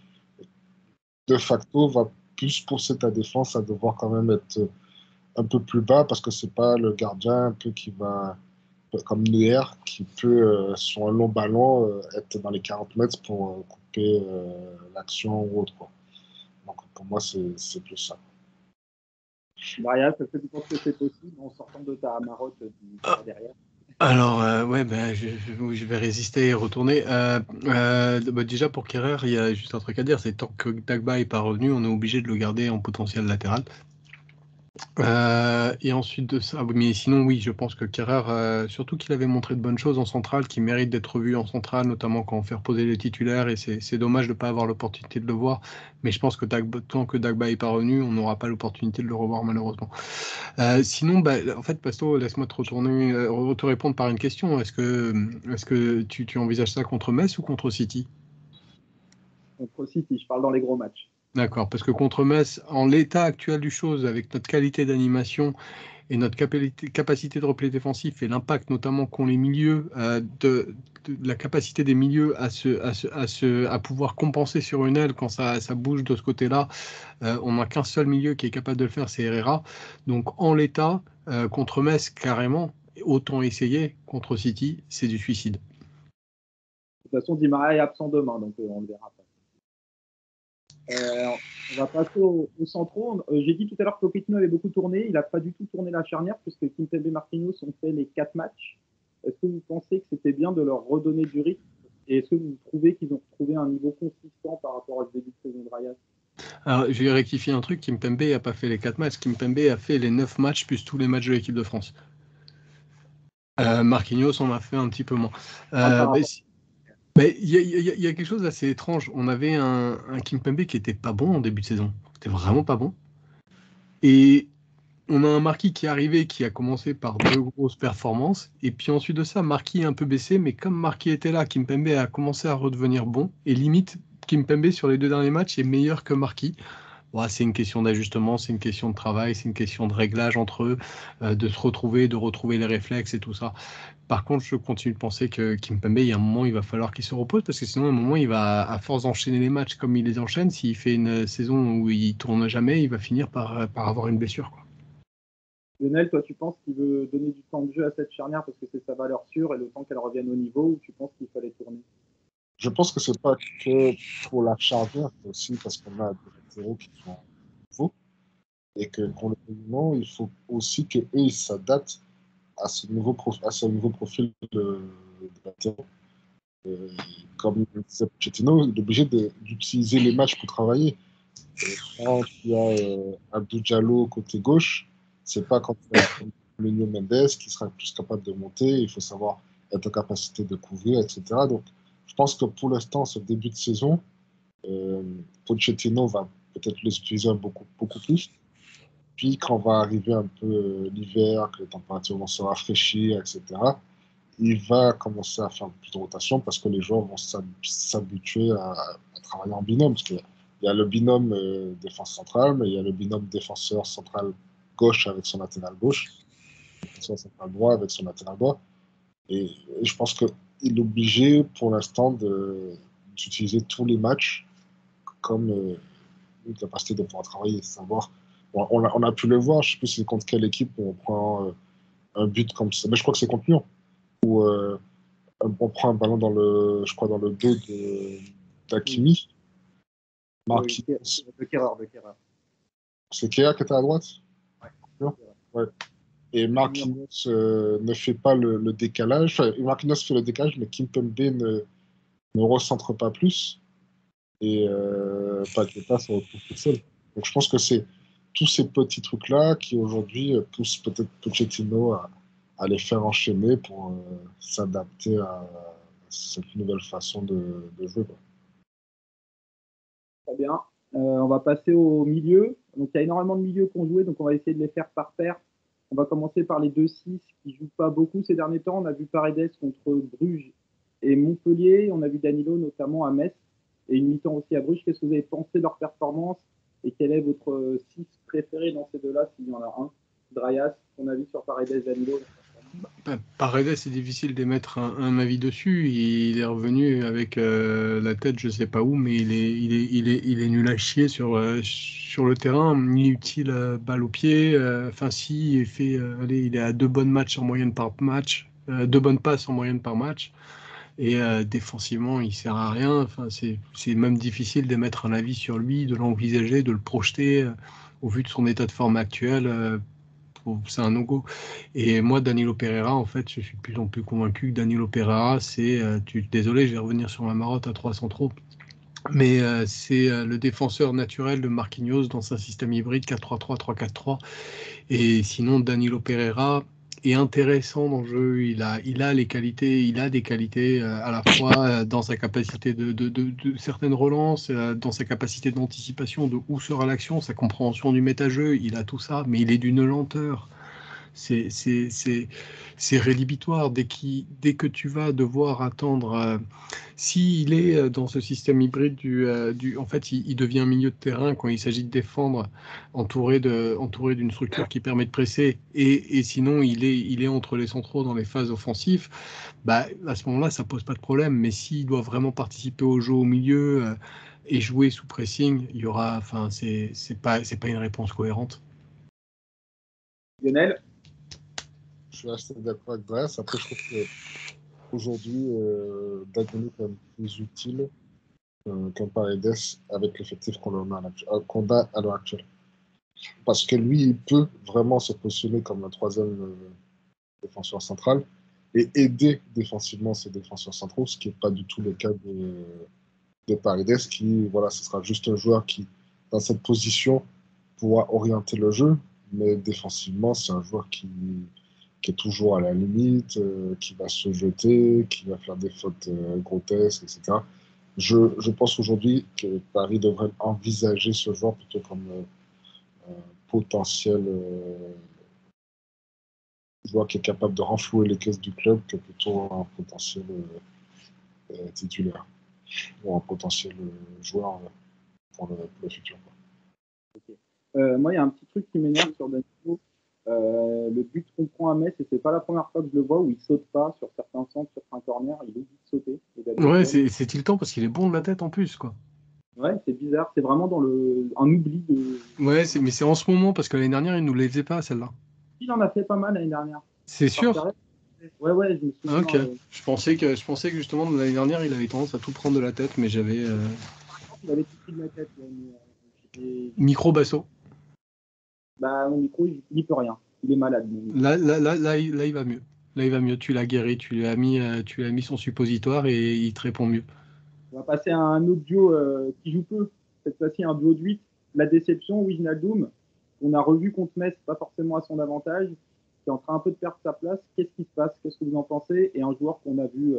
de facto, va plus pousser ta défense à devoir quand même être un peu plus bas parce que c'est pas le gardien un peu qui va, comme Neuer, qui peut, sur un long ballon, être dans les 40 mètres pour couper l'action ou autre, quoi. Donc, pour moi, c'est plus ça. Brian, est-ce que tu penses que c'est possible en sortant de ta marotte derrière? Alors, je vais résister et retourner. Déjà, pour Kehrer, il y a juste un truc à dire, c'est tant que Dagba n'est pas revenu, on est obligé de le garder en potentiel latéral. Et ensuite de ça, mais sinon oui, je pense que Kehrer, surtout qu'il avait montré de bonnes choses en centrale, qui mérite d'être vu en centrale, notamment quand on fait reposer les titulaires, et c'est dommage de ne pas avoir l'opportunité de le voir, mais je pense que tant que Dagba n'est pas revenu, on n'aura pas l'opportunité de le revoir malheureusement. Sinon, en fait, Pasto, laisse-moi te répondre par une question. Est-ce que tu envisages ça contre Metz ou contre City? contre City, je parle dans les gros matchs. D'accord, parce que contre Metz, en l'état actuel du chose, avec notre qualité d'animation et notre capacité de repli défensif et l'impact notamment qu'ont les milieux, de la capacité des milieux à pouvoir compenser sur une aile quand ça bouge de ce côté-là, on n'a qu'un seul milieu qui est capable de le faire, c'est Herrera. Donc en l'état, contre Metz, carrément, autant essayer. Contre City, c'est du suicide. De toute façon, Di Maria est absent demain, donc on le verra pas. On va passer au centraux. J'ai dit tout à l'heure que Pochettino avait beaucoup tourné. Il n'a pas du tout tourné la charnière puisque Kimpembe et Marquinhos ont fait les 4 matchs. Est-ce que vous pensez que c'était bien de leur redonner du rythme? Et est-ce que vous trouvez qu'ils ont retrouvé un niveau consistant par rapport à ce début de saison de Rayas? Alors, je vais rectifier un truc. Kimpembe n'a pas fait les 4 matchs. Kimpembe a fait les 9 matchs plus tous les matchs de l'équipe de France. Marquinhos en a fait un petit peu moins. Il y a quelque chose d'assez étrange. On avait un Kimpembe qui était pas bon en début de saison. C'était vraiment pas bon. Et on a un Marquis qui est arrivé, qui a commencé par 2 grosses performances. Et puis ensuite de ça, Marquis est un peu baissé. Mais comme Marquis était là, Kimpembe a commencé à redevenir bon. Et limite, Kimpembe sur les 2 derniers matchs est meilleur que Marquis. Ouais, c'est une question d'ajustement, c'est une question de travail, c'est une question de réglage entre eux, de se retrouver, de retrouver les réflexes et tout ça. Par contre, je continue de penser que Kimpembe, il y a un moment, il va falloir qu'il se repose parce que sinon, à un moment, il va, à force d'enchaîner les matchs comme il les enchaîne, s'il fait une saison où il tourne jamais, il va finir par avoir une blessure, quoi. Lionel, toi, tu penses qu'il veut donner du temps de jeu à cette charnière parce que c'est sa valeur sûre et le temps qu'elle revienne au niveau, ou tu penses qu'il fallait tourner? Je pense que c'est pas que pour la charnière, c'est aussi parce qu'on a des latéraux qui sont nouveaux et que pour le moment, il faut aussi qu'eux, ils s'adaptent à ce nouveau profil de latéraux. Comme disait Pochettino, il est obligé d'utiliser les matchs pour travailler. Quand il y a Abdou Diallo côté gauche, c'est pas quand il y a Nuno Mendes qui sera plus capable de monter. Il faut savoir être en capacité de couvrir, etc. Donc, je pense que pour l'instant, ce début de saison, Pochettino va peut-être les utiliser beaucoup plus. Puis, quand va arriver un peu l'hiver, que les températures vont se rafraîchir, etc., il va commencer à faire plus de rotation parce que les joueurs vont s'habituer à travailler en binôme. Parce qu'il y a le binôme défense centrale, mais il y a le binôme défenseur central gauche avec son latéral gauche, défenseur central droit avec son latéral droit. Et je pense qu'il est obligé pour l'instant d'utiliser tous les matchs comme une capacité de pouvoir travailler. Savoir, on a pu le voir, je ne sais plus c'est contre quelle équipe on prend un but comme ça. Mais je crois que c'est contre Lyon. Où on prend un ballon dans le dos d'Hakimi. De Kerrer. C'est Kea qui était à droite? Ouais. Et Marquinhos ne fait pas le décalage. Enfin, Marquinhos fait le décalage, mais Kimpembe ne recentre pas plus. Et Paqueta se retrouve tout seul. Donc je pense que c'est tous ces petits trucs-là qui aujourd'hui poussent peut-être Pochettino à les faire enchaîner pour s'adapter à cette nouvelle façon de jouer, quoi. Très bien. On va passer au milieu. Donc, il y a énormément de milieux qui ont joué, donc on va essayer de les faire par paire. On va commencer par les 2-6 qui ne jouent pas beaucoup ces derniers temps. On a vu Paredes contre Bruges et Montpellier. On a vu Danilo notamment à Metz et une mi-temps aussi à Bruges. Qu'est-ce que vous avez pensé de leur performance et quel est votre 6 préféré dans ces deux-là, s'il y en a un? Drayas, ton avis sur Paredes, Danilo? Paredes, c'est difficile d'émettre un avis dessus. Il est revenu avec la tête, je sais pas où, mais il est nul à chier sur le terrain, inutile, balle au pied. Enfin, si, il est à 2 bonnes matchs en moyenne par match, 2 bonnes passes en moyenne par match. Et défensivement, il sert à rien. Enfin, c'est même difficile d'émettre un avis sur lui, de l'envisager, de le projeter au vu de son état de forme actuel. C'est un no-go. Et moi, Danilo Pereira, en fait, je suis de plus en plus convaincu que Danilo Pereira, désolé, je vais revenir sur ma marotte à 300 trop, mais c'est le défenseur naturel de Marquinhos dans un système hybride 4-3-3, 3-4-3. Et sinon, Danilo Pereira est intéressant dans le jeu. Il a les qualités, il a des qualités à la fois dans sa capacité de certaines relances, dans sa capacité d'anticipation de où sera l'action, sa compréhension du méta-jeu. Il a tout ça, mais il est d'une lenteur. c'est rédhibitoire. Dès que tu vas devoir attendre, s'il est dans ce système hybride en fait, il devient milieu de terrain quand il s'agit de défendre, entouré d'une structure qui permet de presser, et sinon il est entre les centraux dans les phases offensives. Bah, à ce moment-là, ça pose pas de problème. Mais s'il doit vraiment participer au jeu au milieu et jouer sous pressing, il y aura, enfin, c'est pas une réponse cohérente. Lionel? Je suis assez d'accord avec Dres. Après, je trouve qu'aujourd'hui, Dagoni est quand même plus utile qu'un Paredes avec l'effectif qu'on a à l'heure actuelle. Parce que lui, il peut vraiment se positionner comme un troisième défenseur central et aider défensivement ses défenseurs centraux, ce qui n'est pas du tout le cas de Paredes, qui, voilà, ce sera juste un joueur qui, dans cette position, pourra orienter le jeu, mais défensivement, c'est un joueur qui est toujours à la limite, qui va se jeter, qui va faire des fautes grotesques, etc. Je pense aujourd'hui que Paris devrait envisager ce joueur plutôt comme potentiel joueur qui est capable de renflouer les caisses du club que plutôt un potentiel titulaire ou un potentiel joueur pour le futur. Okay. Moi, il y a un petit truc qui m'énerve sur Danilo. Le but qu'on prend à Metz, et c'est pas la première fois que je le vois, où il saute pas sur certains centres, sur un corner, il oublie de sauter. Ouais, c'est tiltant parce qu'il est bon de la tête en plus, quoi. Ouais, c'est bizarre, c'est vraiment dans un oubli de. Ouais, mais c'est en ce moment parce que l'année dernière, il nous les faisait pas, celle-là. Il en a fait pas mal l'année dernière. C'est sûr. Ouais, je me souviens. Ok. Je pensais que justement l'année dernière, il avait tendance à tout prendre de la tête, mais j'avais. Il avait tout pris de la tête. Micro basso. Bah, mon micro, il n'y peut rien. Il est malade. Là, il va mieux. Là, il va mieux. Tu l'as guéri, tu lui as mis son suppositoire et il te répond mieux. On va passer à un autre duo qui joue peu. Cette fois-ci, un duo de 8. La déception, Wijnaldum. On a revu contre Metz, pas forcément à son avantage, qui est en train un peu de perdre sa place. Qu'est-ce qui se passe? Qu'est-ce que vous en pensez? Et un joueur qu'on a vu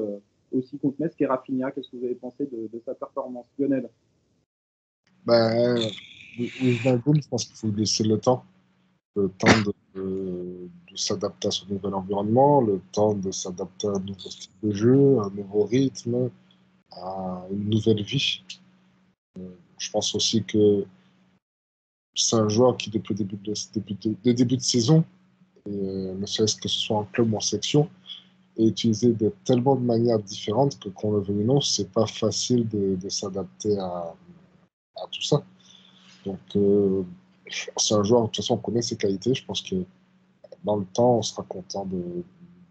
aussi contre Metz, qui est Rafinha. Qu'est-ce que vous avez pensé de sa performance? Lionel? Wijnaldum, je pense qu'il faut lui laisser le temps de s'adapter à son nouvel environnement, le temps de s'adapter à un nouveau style de jeu, un nouveau rythme, à une nouvelle vie. Je pense aussi que c'est un joueur qui, depuis le début de saison, ne serait-ce que ce soit en club ou en section, est utilisé de tellement de manières différentes que, qu'on le veuille ou non, c'est pas facile de s'adapter à tout ça. Donc, c'est un joueur, de toute façon, on connaît ses qualités. Je pense que dans le temps, on sera content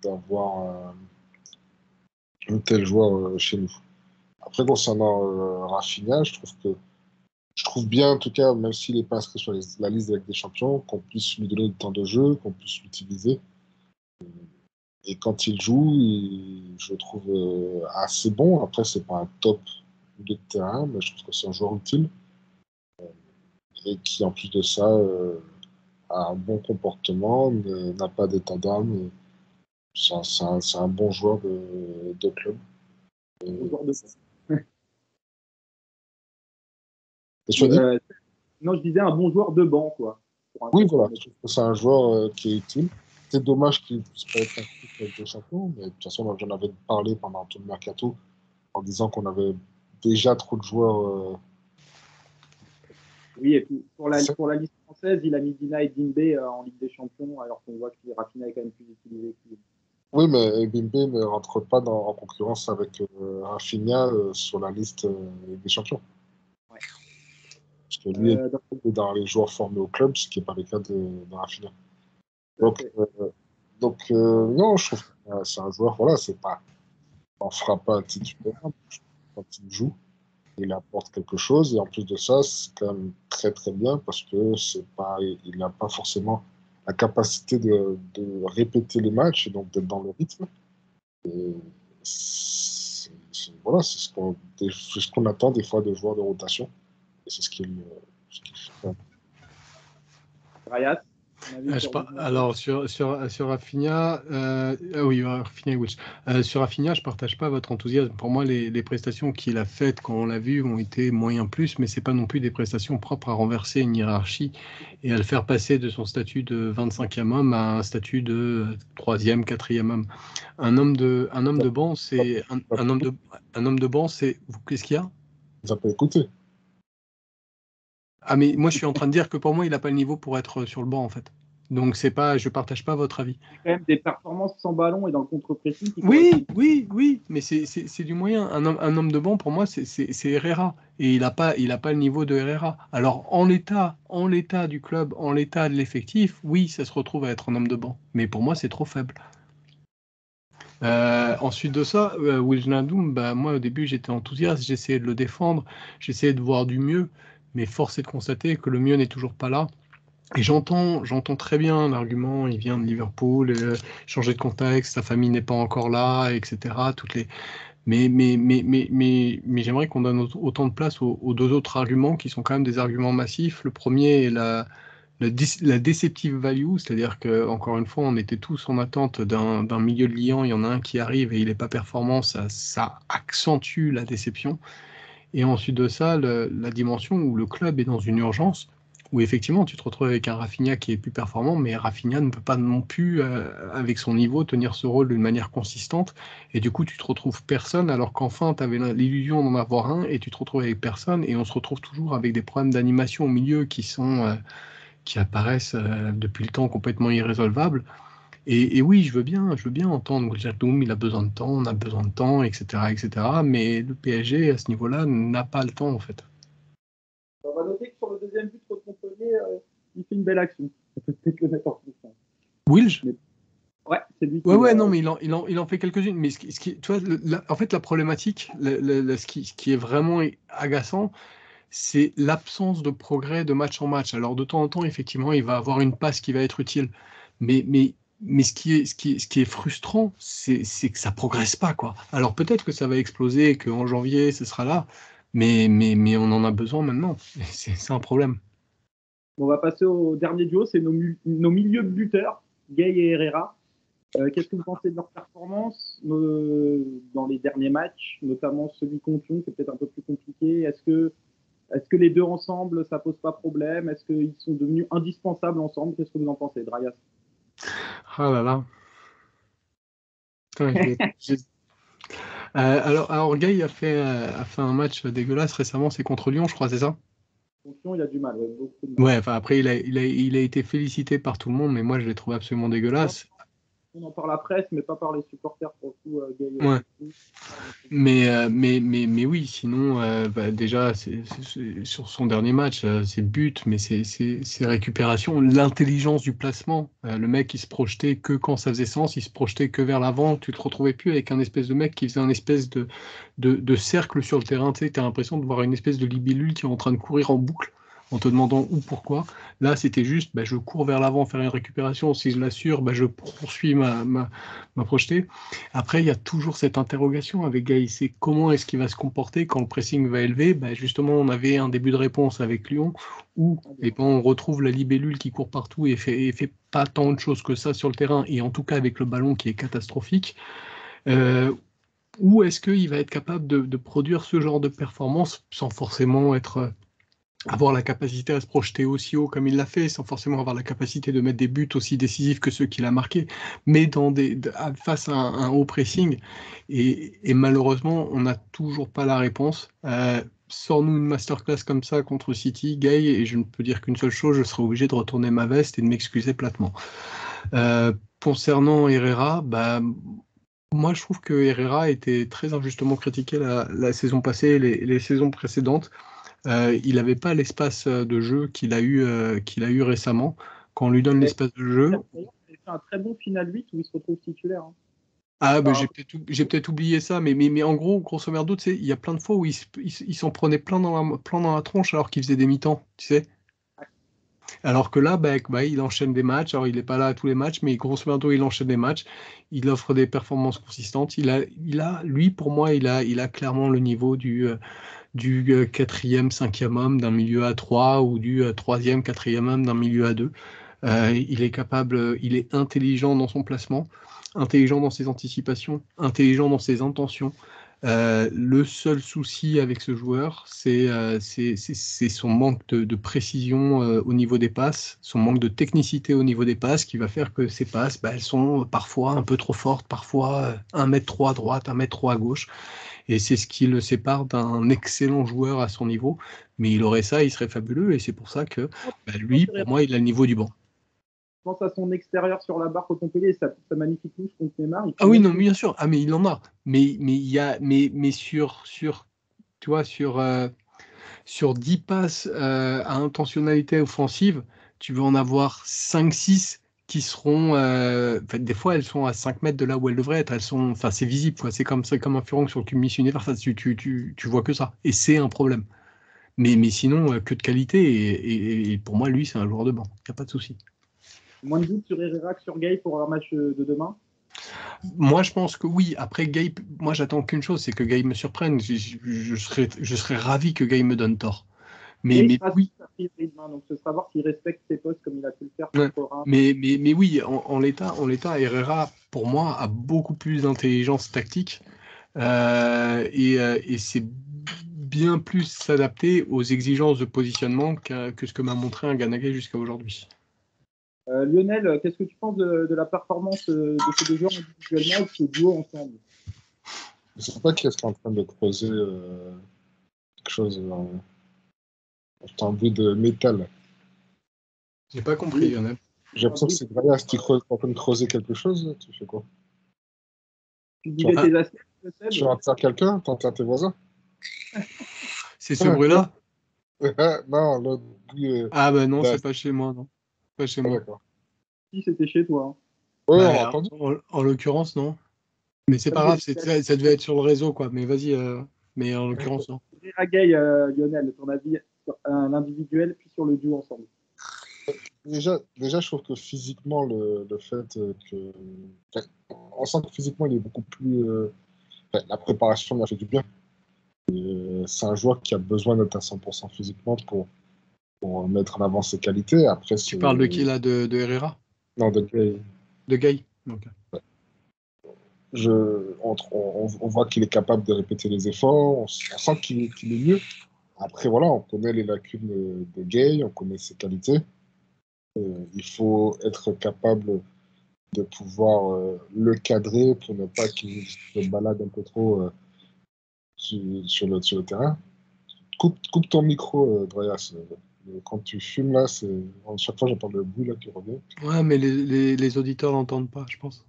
d'avoir un tel joueur chez nous. Après, concernant Rafinha, je trouve bien, en tout cas, même s'il n'est pas inscrit sur la liste avec des champions, qu'on puisse lui donner du temps de jeu, qu'on puisse l'utiliser. Et quand il joue, je le trouve assez bon. Après, c'est pas un top de terrain, mais je trouve que c'est un joueur utile et qui, en plus de ça, a un bon comportement, n'a pas d'état d'âme. C'est un bon joueur de club. Un joueur de... non, je disais un bon joueur de banc, quoi. Oui, voilà. Je trouve que c'est un joueur qui est utile. C'est dommage qu'il ne puisse pas être inscrit avec des champions, mais de toute façon, j'en avais parlé pendant tout le mercato en disant qu'on avait déjà trop de joueurs. Oui, et puis pour la liste française, il a mis Dina et Dimbe en Ligue des Champions, alors qu'on voit que Rafinha est quand même plus utilisé. Oui, mais Bimbe ne rentre pas en concurrence avec Rafinha sur la liste des champions. Ouais. Parce que lui est dans les joueurs formés au club, ce qui n'est pas le cas de Rafinha. Donc, non, je trouve que c'est un joueur, voilà, c'est pas, on ne fera pas un titulaire quand il joue. Il apporte quelque chose et en plus de ça, c'est quand même très très bien parce que c'est pas, il n'a pas forcément la capacité de répéter les matchs et donc d'être dans le rythme. Et voilà, c'est ce qu'on attend des fois de joueurs de rotation et c'est ce qu'il fait. Rayas? Alors, sur Rafinha, oui, Rafinha et Wilsh. Sur Rafinha, je ne partage pas votre enthousiasme. Pour moi, les prestations qu'il a faites quand on l'a vu ont été moyen plus, mais ce n'est pas non plus des prestations propres à renverser une hiérarchie et à le faire passer de son statut de 25e homme à un statut de 3e, 4e homme. Un homme de banc, c'est un homme de banc, c'est. Qu'est-ce qu'il y a? Ça peut écouter. Ah, mais moi, je suis en train de dire que pour moi, il n'a pas le niveau pour être sur le banc, en fait. Donc, je ne partage pas votre avis. C'est quand même des performances sans ballon et dans le contre-pressing. Oui, mais c'est du moyen. Un homme de banc, pour moi, c'est Herrera. Et il n'a pas le niveau de Herrera. Alors, en l'état du club, en l'état de l'effectif, oui, ça se retrouve à être un homme de banc. Mais pour moi, c'est trop faible. Ensuite de ça, Wijnaldum, moi, au début, j'étais enthousiaste. J'essayais de le défendre. J'essayais de voir du mieux. Mais force est de constater que le mieux n'est toujours pas là. Et j'entends très bien l'argument, il vient de Liverpool, changer de contexte, sa famille n'est pas encore là, etc. Mais j'aimerais qu'on donne autant de place aux deux autres arguments qui sont quand même des arguments massifs. Le premier est la deceptive value, c'est-à-dire que encore une fois, on était tous en attente d'un milieu de liant, il y en a un qui arrive et il n'est pas performant, ça accentue la déception. Et ensuite de ça, la dimension où le club est dans une urgence, où effectivement tu te retrouves avec un Rafinha qui est plus performant, mais Rafinha ne peut pas non plus, avec son niveau, tenir ce rôle d'une manière consistante. Et du coup, tu te retrouves personne, alors qu'enfin, tu avais l'illusion d'en avoir un, et tu te retrouves avec personne, et on se retrouve toujours avec des problèmes d'animation au milieu qui apparaissent depuis le temps complètement irrésolvables. Et oui, je veux bien entendre Wijnaldum, il a besoin de temps, on a besoin de temps, etc., mais le PSG, à ce niveau-là, n'a pas le temps, en fait. On va noter que sur le deuxième but contre Montpellier, il fait une belle action. Ça peut peut-être le mettre en plus. Wilsh ? Ouais, c'est lui. Ouais, non, mais il en fait quelques-unes. Mais tu vois, en fait, la problématique, ce qui est vraiment agaçant, c'est l'absence de progrès de match en match. Alors, de temps en temps, effectivement, il va avoir une passe qui va être utile. Mais ce qui est frustrant, c'est que ça progresse pas, quoi. Alors peut-être que ça va exploser et qu'en janvier, ce sera là, mais on en a besoin maintenant. C'est un problème. On va passer au dernier duo, c'est nos milieux de buteurs, Gay et Herrera. Qu'est-ce que vous pensez de leur performance dans les derniers matchs, notamment celui contre Lyon, qui est peut-être un peu plus compliqué? Est-ce que les deux ensemble, ça pose pas problème? Est-ce qu'ils sont devenus indispensables ensemble? Qu'est-ce que vous en pensez, Drayas? Ah là là. Alors Gay a fait un match dégueulasse récemment, c'est contre Lyon, je crois, c'est ça? Contre Lyon, il a du mal, beaucoup de mal. Ouais, enfin après, il a été félicité par tout le monde, mais moi, je l'ai trouvé absolument dégueulasse. On en parle à la presse, mais pas par les supporters, pour le coup, Gay. Ouais. Mais oui, sinon, déjà, sur son dernier match, ses buts, mais ses récupérations, l'intelligence du placement. Le mec, il se projetait que quand ça faisait sens, il se projetait que vers l'avant. Tu te retrouvais plus avec un espèce de mec qui faisait un espèce de cercle sur le terrain. Tu sais, as l'impression de voir une espèce de libellule qui est en train de courir en boucle en te demandant où, pourquoi. Là, c'était juste, je cours vers l'avant, faire une récupération. Si je l'assure, je poursuis ma projetée. Après, il y a toujours cette interrogation avec Gay, c'est comment est-ce qu'il va se comporter quand le pressing va élever. Justement, on avait un début de réponse avec Lyon, où on retrouve la libellule qui court partout et fait pas tant de choses que ça sur le terrain, et en tout cas avec le ballon qui est catastrophique. Ou est-ce qu'il va être capable de produire ce genre de performance sans forcément avoir la capacité à se projeter aussi haut comme il l'a fait, sans forcément avoir la capacité de mettre des buts aussi décisifs que ceux qu'il a marqués, mais face à un haut pressing. Et malheureusement, on n'a toujours pas la réponse. Sors-nous une masterclass comme ça contre City, Gay, et je ne peux dire qu'une seule chose, je serai obligé de retourner ma veste et de m'excuser platement. Concernant Herrera, moi je trouve que Herrera était très injustement critiqué la saison passée, les saisons précédentes. Il n'avait pas l'espace de jeu qu'il a eu récemment. Quand on lui donne l'espace de jeu. Il a fait un très bon final 8 où il se retrouve titulaire. J'ai peut-être oublié ça, mais en gros, grosso merdo, tu sais, il y a plein de fois où il s'en prenait plein dans la tronche alors qu'il faisait des mi-temps, tu sais. Alors que là, il enchaîne des matchs. Alors, il n'est pas là à tous les matchs, mais grosso merdo, il enchaîne des matchs. Il offre des performances consistantes. Lui, pour moi, il a clairement le niveau du 4e, 5e homme d'un milieu A3 ou du 3e, 4e homme d'un milieu A2. Il est capable, il est intelligent dans son placement, intelligent dans ses anticipations, intelligent dans ses intentions. Le seul souci avec ce joueur, c'est son manque de précision au niveau des passes, son manque de technicité au niveau des passes, qui va faire que ces passes, elles sont parfois un peu trop fortes, parfois 1,3 m à droite, 1,3 m à gauche. Et c'est ce qui le sépare d'un excellent joueur à son niveau. Mais il aurait ça, il serait fabuleux. Et c'est pour ça que lui, pour moi, il a le niveau du banc. Je pense à son extérieur sur la barre contre Montpellier, sa magnifique touche contre Neymar. Ah oui, non, bien sûr. Ah, mais il en a. Mais il y a, mais sur, tu vois, sur 10 passes à intentionnalité offensive, tu vas en avoir 5-6 qui seront. Des fois, elles sont à 5 mètres de là où elles devraient être. C'est visible, quoi. C'est comme un furon sur le cube Miss Univers. Tu vois que ça. Et c'est un problème. Mais sinon, que de qualité. Et pour moi, lui, c'est un joueur de banc. Il n'y a pas de souci. Moins de doute sur Herrera que sur Gay pour un match de demain. Moi, je pense que oui. Après, Gabe, moi, j'attends qu'une chose, c'est que Gabe me surprenne. Je serais ravi que Gabe me donne tort. Mais oui. Donc, ce sera voir s'il respecte ses postes comme il a pu le faire Ouais. contre Reims. Mais oui, en l'état, Herrera, pour moi, a beaucoup plus d'intelligence tactique et c'est bien plus s'adapter aux exigences de positionnement que ce que m'a montré un Ganagay jusqu'à aujourd'hui. Lionel, qu'est-ce que tu penses de la performance de ces deux joueurs individuellement et de ce duo ensemble? Je ne sais pas qui est en train de creuser quelque chose en bruit de métal. J'ai pas compris, Lionel. J'ai l'impression que c'est Graya qui est en train de creuser quelque chose. Tu fais quoi? Tu bougeais tes assiettes, tu enterres quelqu'un? Tu enterres tes voisins? C'est ce bruit-là? Non, l'autre bruit. Ah ben non, c'est pas chez moi, non. Pas chez moi. D'accord. Si, c'était chez toi. Hein. Oui, on a entendu. En l'occurrence, non. Mais c'est pas grave, ça devait être sur le réseau, quoi. Mais vas-y, mais en l'occurrence, non. Gay, Lionel, ton avis sur l'individuel puis sur le duo ensemble? Déjà, je trouve que physiquement, le fait que. On sent que physiquement, il est beaucoup plus. La préparation m'a fait du bien. C'est un joueur qui a besoin d'être à 100% physiquement pour mettre en avant ses qualités. Après, tu parles de qui là, de Herrera? Non, de Gay. De Gay. Okay. On voit qu'il est capable de répéter les efforts, on sent qu'il est mieux. Après, voilà, on connaît les lacunes de Gay, on connaît ses qualités. Il faut être capable de pouvoir le cadrer pour ne pas qu'il se balade un peu trop sur le terrain. Coupe ton micro, Dreyas. Quand tu fumes là, chaque fois j'entends le bruit là qui revient. Ouais, mais les auditeurs l'entendent pas, je pense.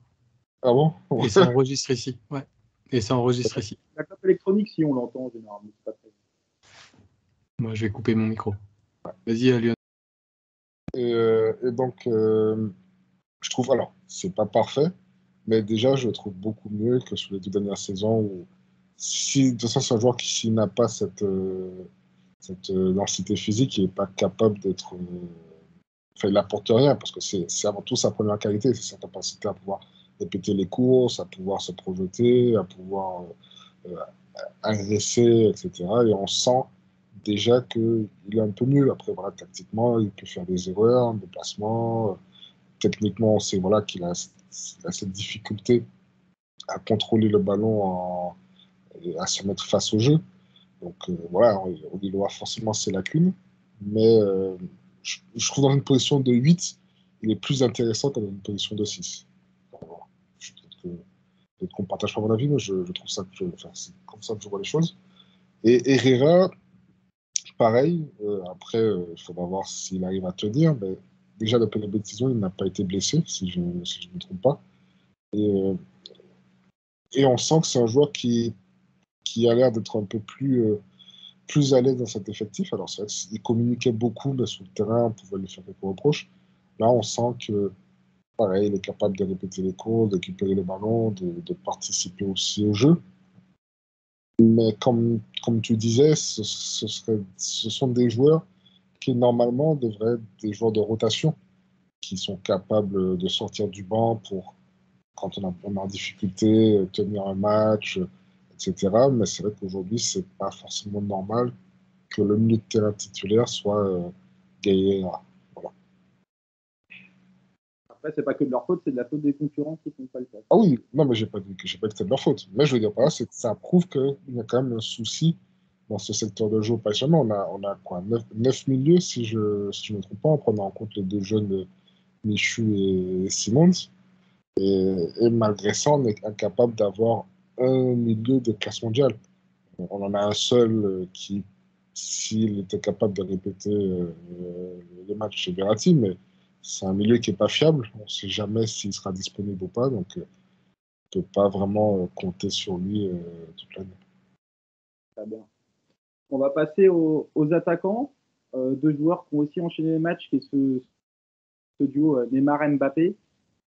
Ah bon? Et ça enregistre ici. Ouais. Et ça enregistre ici. La clope électronique, si on l'entend en général, mais c'est pas très bien. Moi, je vais couper mon micro. Vas-y, Lionel. Et donc, je trouve, alors, c'est pas parfait, mais déjà, je le trouve beaucoup mieux que sur les 2 dernières saisons où, de toute façon, c'est un joueur qui, s'il n'a pas cette densité physique, il n'est pas capable d'être. Enfin, il n'apporte rien parce que c'est avant tout sa première qualité, c'est sa capacité à pouvoir répéter les courses, à pouvoir se projeter, à pouvoir euh, agresser, etc. Et on sent déjà qu'il est un peu mieux. Après, voilà, tactiquement, il peut faire des erreurs, des placements. Techniquement, on sait voilà, qu'il a cette difficulté à contrôler le ballon et à se mettre face au jeu. Donc voilà, on y voit forcément ses lacunes. Mais je trouve dans une position de 8, il est plus intéressant que dans une position de 6. Voilà. Peut-être qu'on ne partage pas mon avis, mais je trouve ça c'est comme ça que je vois les choses. Et Herrera, pareil. Après, il faudra voir s'il arrive à tenir. Mais déjà, depuis le début de saison, il n'a pas été blessé, si je ne me trompe pas. Et on sent que c'est un joueur qui a l'air d'être un peu plus à l'aise dans cet effectif. Alors, c'est vrai qu'il communiquait beaucoup, mais sur le terrain, on pouvait lui faire quelques reproches. Là, on sent que, pareil, il est capable de répéter les courses, de récupérer les ballons, de participer aussi au jeu. Mais comme tu disais, ce sont des joueurs qui, normalement, devraient être des joueurs de rotation, qui sont capables de sortir du banc pour, quand on est en difficulté, tenir un match, etc. Mais c'est vrai qu'aujourd'hui, c'est pas forcément normal que le milieu de terrain titulaire soit Gaïa. Voilà. Après, c'est pas que de leur faute, c'est de la faute des concurrents qui font pas le taf. Ah oui, non, mais j'ai pas dit que c'était de leur faute. Mais je veux dire par là, c'est que ça prouve qu'il y a quand même un souci dans ce secteur de jeu. Pas seulement, on a quoi, 9 milieux, si je ne me trompe pas, en prenant en compte les deux jeunes Michu et Simons. Et malgré ça, on est incapable d'avoir un milieu de classe mondiale. On en a un seul qui, s'il était capable de répéter les matchs chez Verratti, mais c'est un milieu qui n'est pas fiable. On ne sait jamais s'il sera disponible ou pas, donc on ne peut pas vraiment compter sur lui toute l'année. Très bien. On va passer aux attaquants. Deux joueurs qui ont aussi enchaîné les matchs, qui est ce duo Neymar-Mbappé.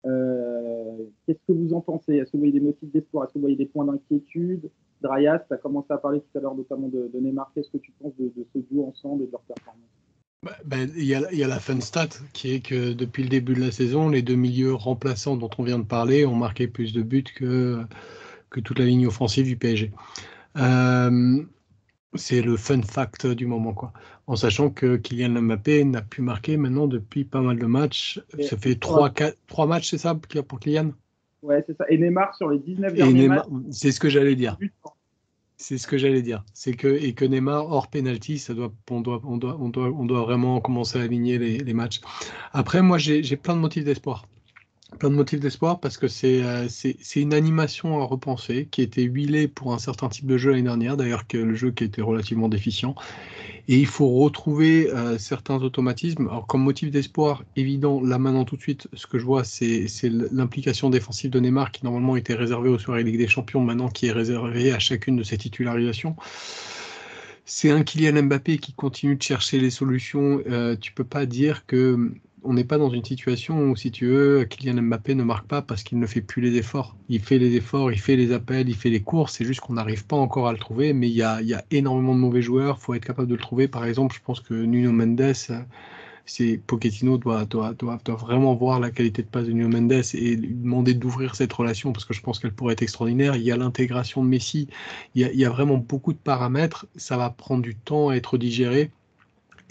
Qu'est-ce que vous en pensez? Est-ce que vous voyez des motifs d'espoir? Est-ce que vous voyez des points d'inquiétude? Drayas, tu as commencé à parler tout à l'heure notamment de Neymar. Qu'est-ce que tu penses de ce duo ensemble et de leur performance? Il y a la fun stat qui est que depuis le début de la saison, les deux milieux remplaçants dont on vient de parler ont marqué plus de buts que toute la ligne offensive du PSG. C'est le fun fact du moment, quoi. En sachant que Kylian Mbappé n'a plus marqué maintenant depuis pas mal de matchs. Ça fait 3 matchs, c'est ça, pour Kylian? Ouais, c'est ça. Et Neymar, sur les 19 derniers matchs... C'est ce que j'allais dire. C'est ce que j'allais dire. C'est que Neymar, hors penalty, on doit vraiment commencer à aligner les matchs. Après, moi, j'ai plein de motifs d'espoir. Plein de motifs d'espoir parce que c'est une animation à repenser qui était huilée pour un certain type de jeu l'année dernière, d'ailleurs que le jeu qui était relativement déficient. Et il faut retrouver certains automatismes. Alors comme motif d'espoir évident, là maintenant tout de suite, ce que je vois, c'est l'implication défensive de Neymar qui normalement était réservée aux soirées Ligue des Champions, maintenant qui est réservée à chacune de ses titularisations. C'est un Kylian Mbappé qui continue de chercher les solutions. Tu peux pas dire que on n'est pas dans une situation où, si tu veux, Kylian Mbappé ne marque pas parce qu'il ne fait plus les efforts. Il fait les efforts, il fait les appels, il fait les courses. C'est juste qu'on n'arrive pas encore à le trouver. Mais il y a énormément de mauvais joueurs. Il faut être capable de le trouver. Par exemple, je pense que Nuno Mendes, Pochettino doit vraiment voir la qualité de passe de Nuno Mendes et lui demander d'ouvrir cette relation parce que je pense qu'elle pourrait être extraordinaire. Il y a l'intégration de Messi. Il y a vraiment beaucoup de paramètres. Ça va prendre du temps à être digéré.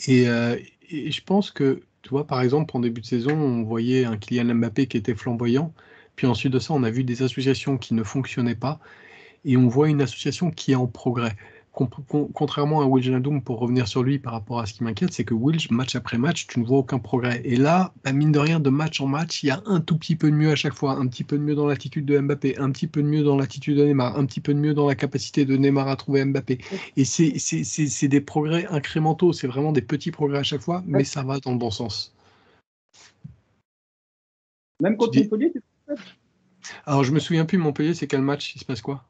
Et je pense que, tu vois, par exemple, en début de saison, on voyait un Kylian Mbappé qui était flamboyant. Puis ensuite de ça, on a vu des associations qui ne fonctionnaient pas. Et on voit une association qui est en progrès. Contrairement à Wijnaldum, pour revenir sur lui par rapport à ce qui m'inquiète, c'est que Wilj, match après match, tu ne vois aucun progrès. Et là, mine de rien, de match en match, il y a un tout petit peu de mieux à chaque fois. Un petit peu de mieux dans l'attitude de Mbappé, un petit peu de mieux dans l'attitude de Neymar, un petit peu de mieux dans la capacité de Neymar à trouver Mbappé. Et c'est des progrès incrémentaux, c'est vraiment des petits progrès à chaque fois, mais ça va dans le bon sens. Même contre Montpellier, alors je me souviens plus, Montpellier, c'est quel match? Il se passe quoi?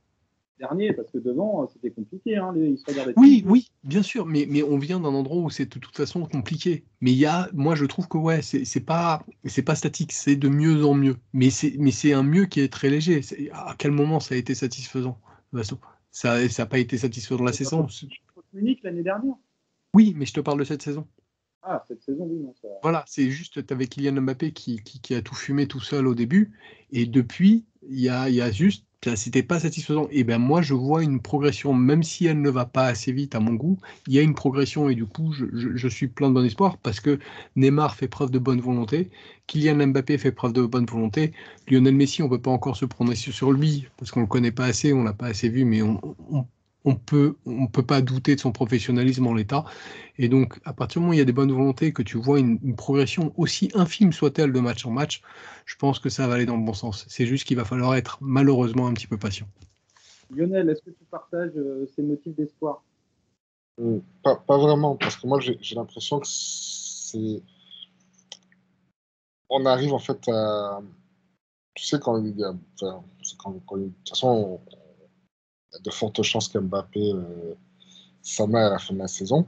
Dernier, parce que devant, c'était compliqué. Hein, ils se regardaient oui, bien sûr, mais on vient d'un endroit où c'est de toute façon compliqué. Mais moi, je trouve que ouais, c'est pas statique, c'est de mieux en mieux. Mais c'est un mieux qui est très léger. À quel moment ça a été satisfaisant, Vasso? Ça n'a pas été satisfaisant la saison. Unique l'année dernière. Oui, mais je te parle de cette saison. Ah, cette saison, oui, non, ça... Voilà, c'est juste, tu avais Kylian Mbappé qui a tout fumé tout seul au début, et depuis, il y a juste, c'était pas satisfaisant. Et ben moi, je vois une progression, même si elle ne va pas assez vite à mon goût, il y a une progression, et du coup, je suis plein de bon espoir, parce que Neymar fait preuve de bonne volonté, Kylian Mbappé fait preuve de bonne volonté, Lionel Messi, on peut pas encore se prononcer sur lui, parce qu'on le connaît pas assez, on l'a pas assez vu, mais on peut pas douter de son professionnalisme en l'état. Et donc, à partir du moment où il y a des bonnes volontés, que tu vois une progression aussi infime soit-elle de match en match, je pense que ça va aller dans le bon sens. C'est juste qu'il va falloir être malheureusement un petit peu patient. Lionel, est-ce que tu partages ces motifs d'espoir? Pas vraiment, parce que moi j'ai l'impression que on arrive en fait à... Tu sais, quand il y a... Enfin, de toute façon, il y a de fortes chances qu'Mbappé s'en aille à la fin de la saison.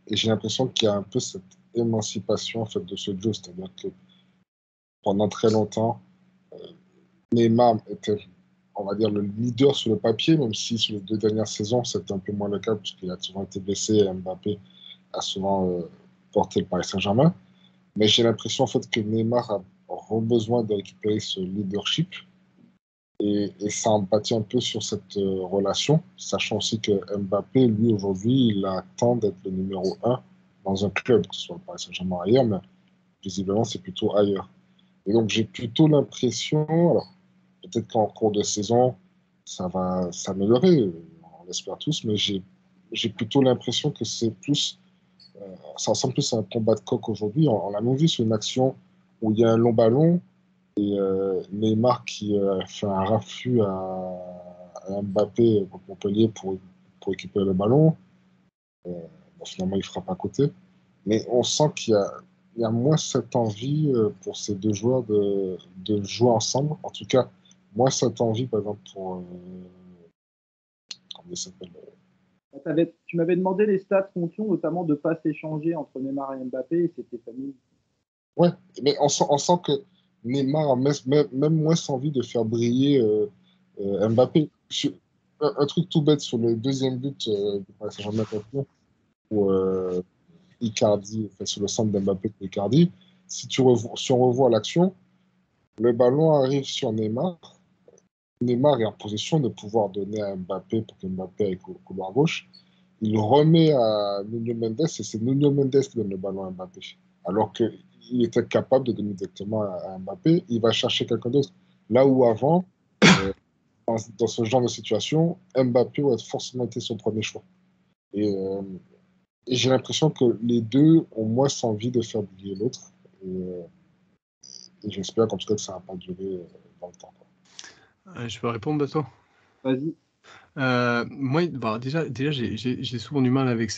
Et j'ai l'impression qu'il y a un peu cette émancipation en fait, de ce duo, c'est-à-dire que pendant très longtemps, Neymar était, on va dire, le leader sur le papier, même si sur les 2 dernières saisons, c'était un peu moins le cas, puisqu'il a souvent été blessé et Mbappé a souvent porté le Paris Saint-Germain. Mais j'ai l'impression en fait que Neymar a besoin de récupérer ce leadership et ça empathie un peu sur cette relation, sachant aussi que Mbappé, lui, aujourd'hui, il attend d'être le numéro 1 dans un club, que ce soit le Paris Saint-Germain ailleurs, mais visiblement, c'est plutôt ailleurs. Et donc, j'ai plutôt l'impression, alors peut-être qu'en cours de saison, ça va s'améliorer, on l'espère tous, mais j'ai plutôt l'impression que c'est plus, ça ressemble plus à un combat de coq aujourd'hui. On l'a même vu sur une action où il y a un long ballon et Neymar qui fait un raffut à Mbappé contre Montpellier pour récupérer le ballon. Bon, finalement, il frappe à côté. Mais on sent il y a moins cette envie pour ces deux joueurs de jouer ensemble. En tout cas, moins cette envie, par exemple, pour. Comment il s'appelle Tu m'avais demandé les stats contions, notamment de passes échangées entre Neymar et Mbappé, et c'était famille. Ouais, mais on sent que Neymar a même moins envie de faire briller Mbappé. Un truc tout bête sur le deuxième but du Paris Saint-Germain où Icardi, enfin, sur le centre d'Mbappé de Icardi, si on revoit l'action, le ballon arrive sur Neymar. Neymar est en position de pouvoir donner à Mbappé pour que Mbappé aille au couloir gauche. Il remet à Nuno Mendes et c'est Nuno Mendes qui donne le ballon à Mbappé. Alors qu'il était capable de donner directement à Mbappé, il va chercher quelqu'un d'autre. Là où avant, euh, dans ce genre de situation, Mbappé aurait forcément été son premier choix. Et, euh, et j'ai l'impression que les deux ont moins envie de faire briller l'autre. Et j'espère qu'en tout cas que ça ne va pas durer dans le temps. Je peux répondre, Bato? Vas-y. Moi, bah, déjà j'ai souvent du mal avec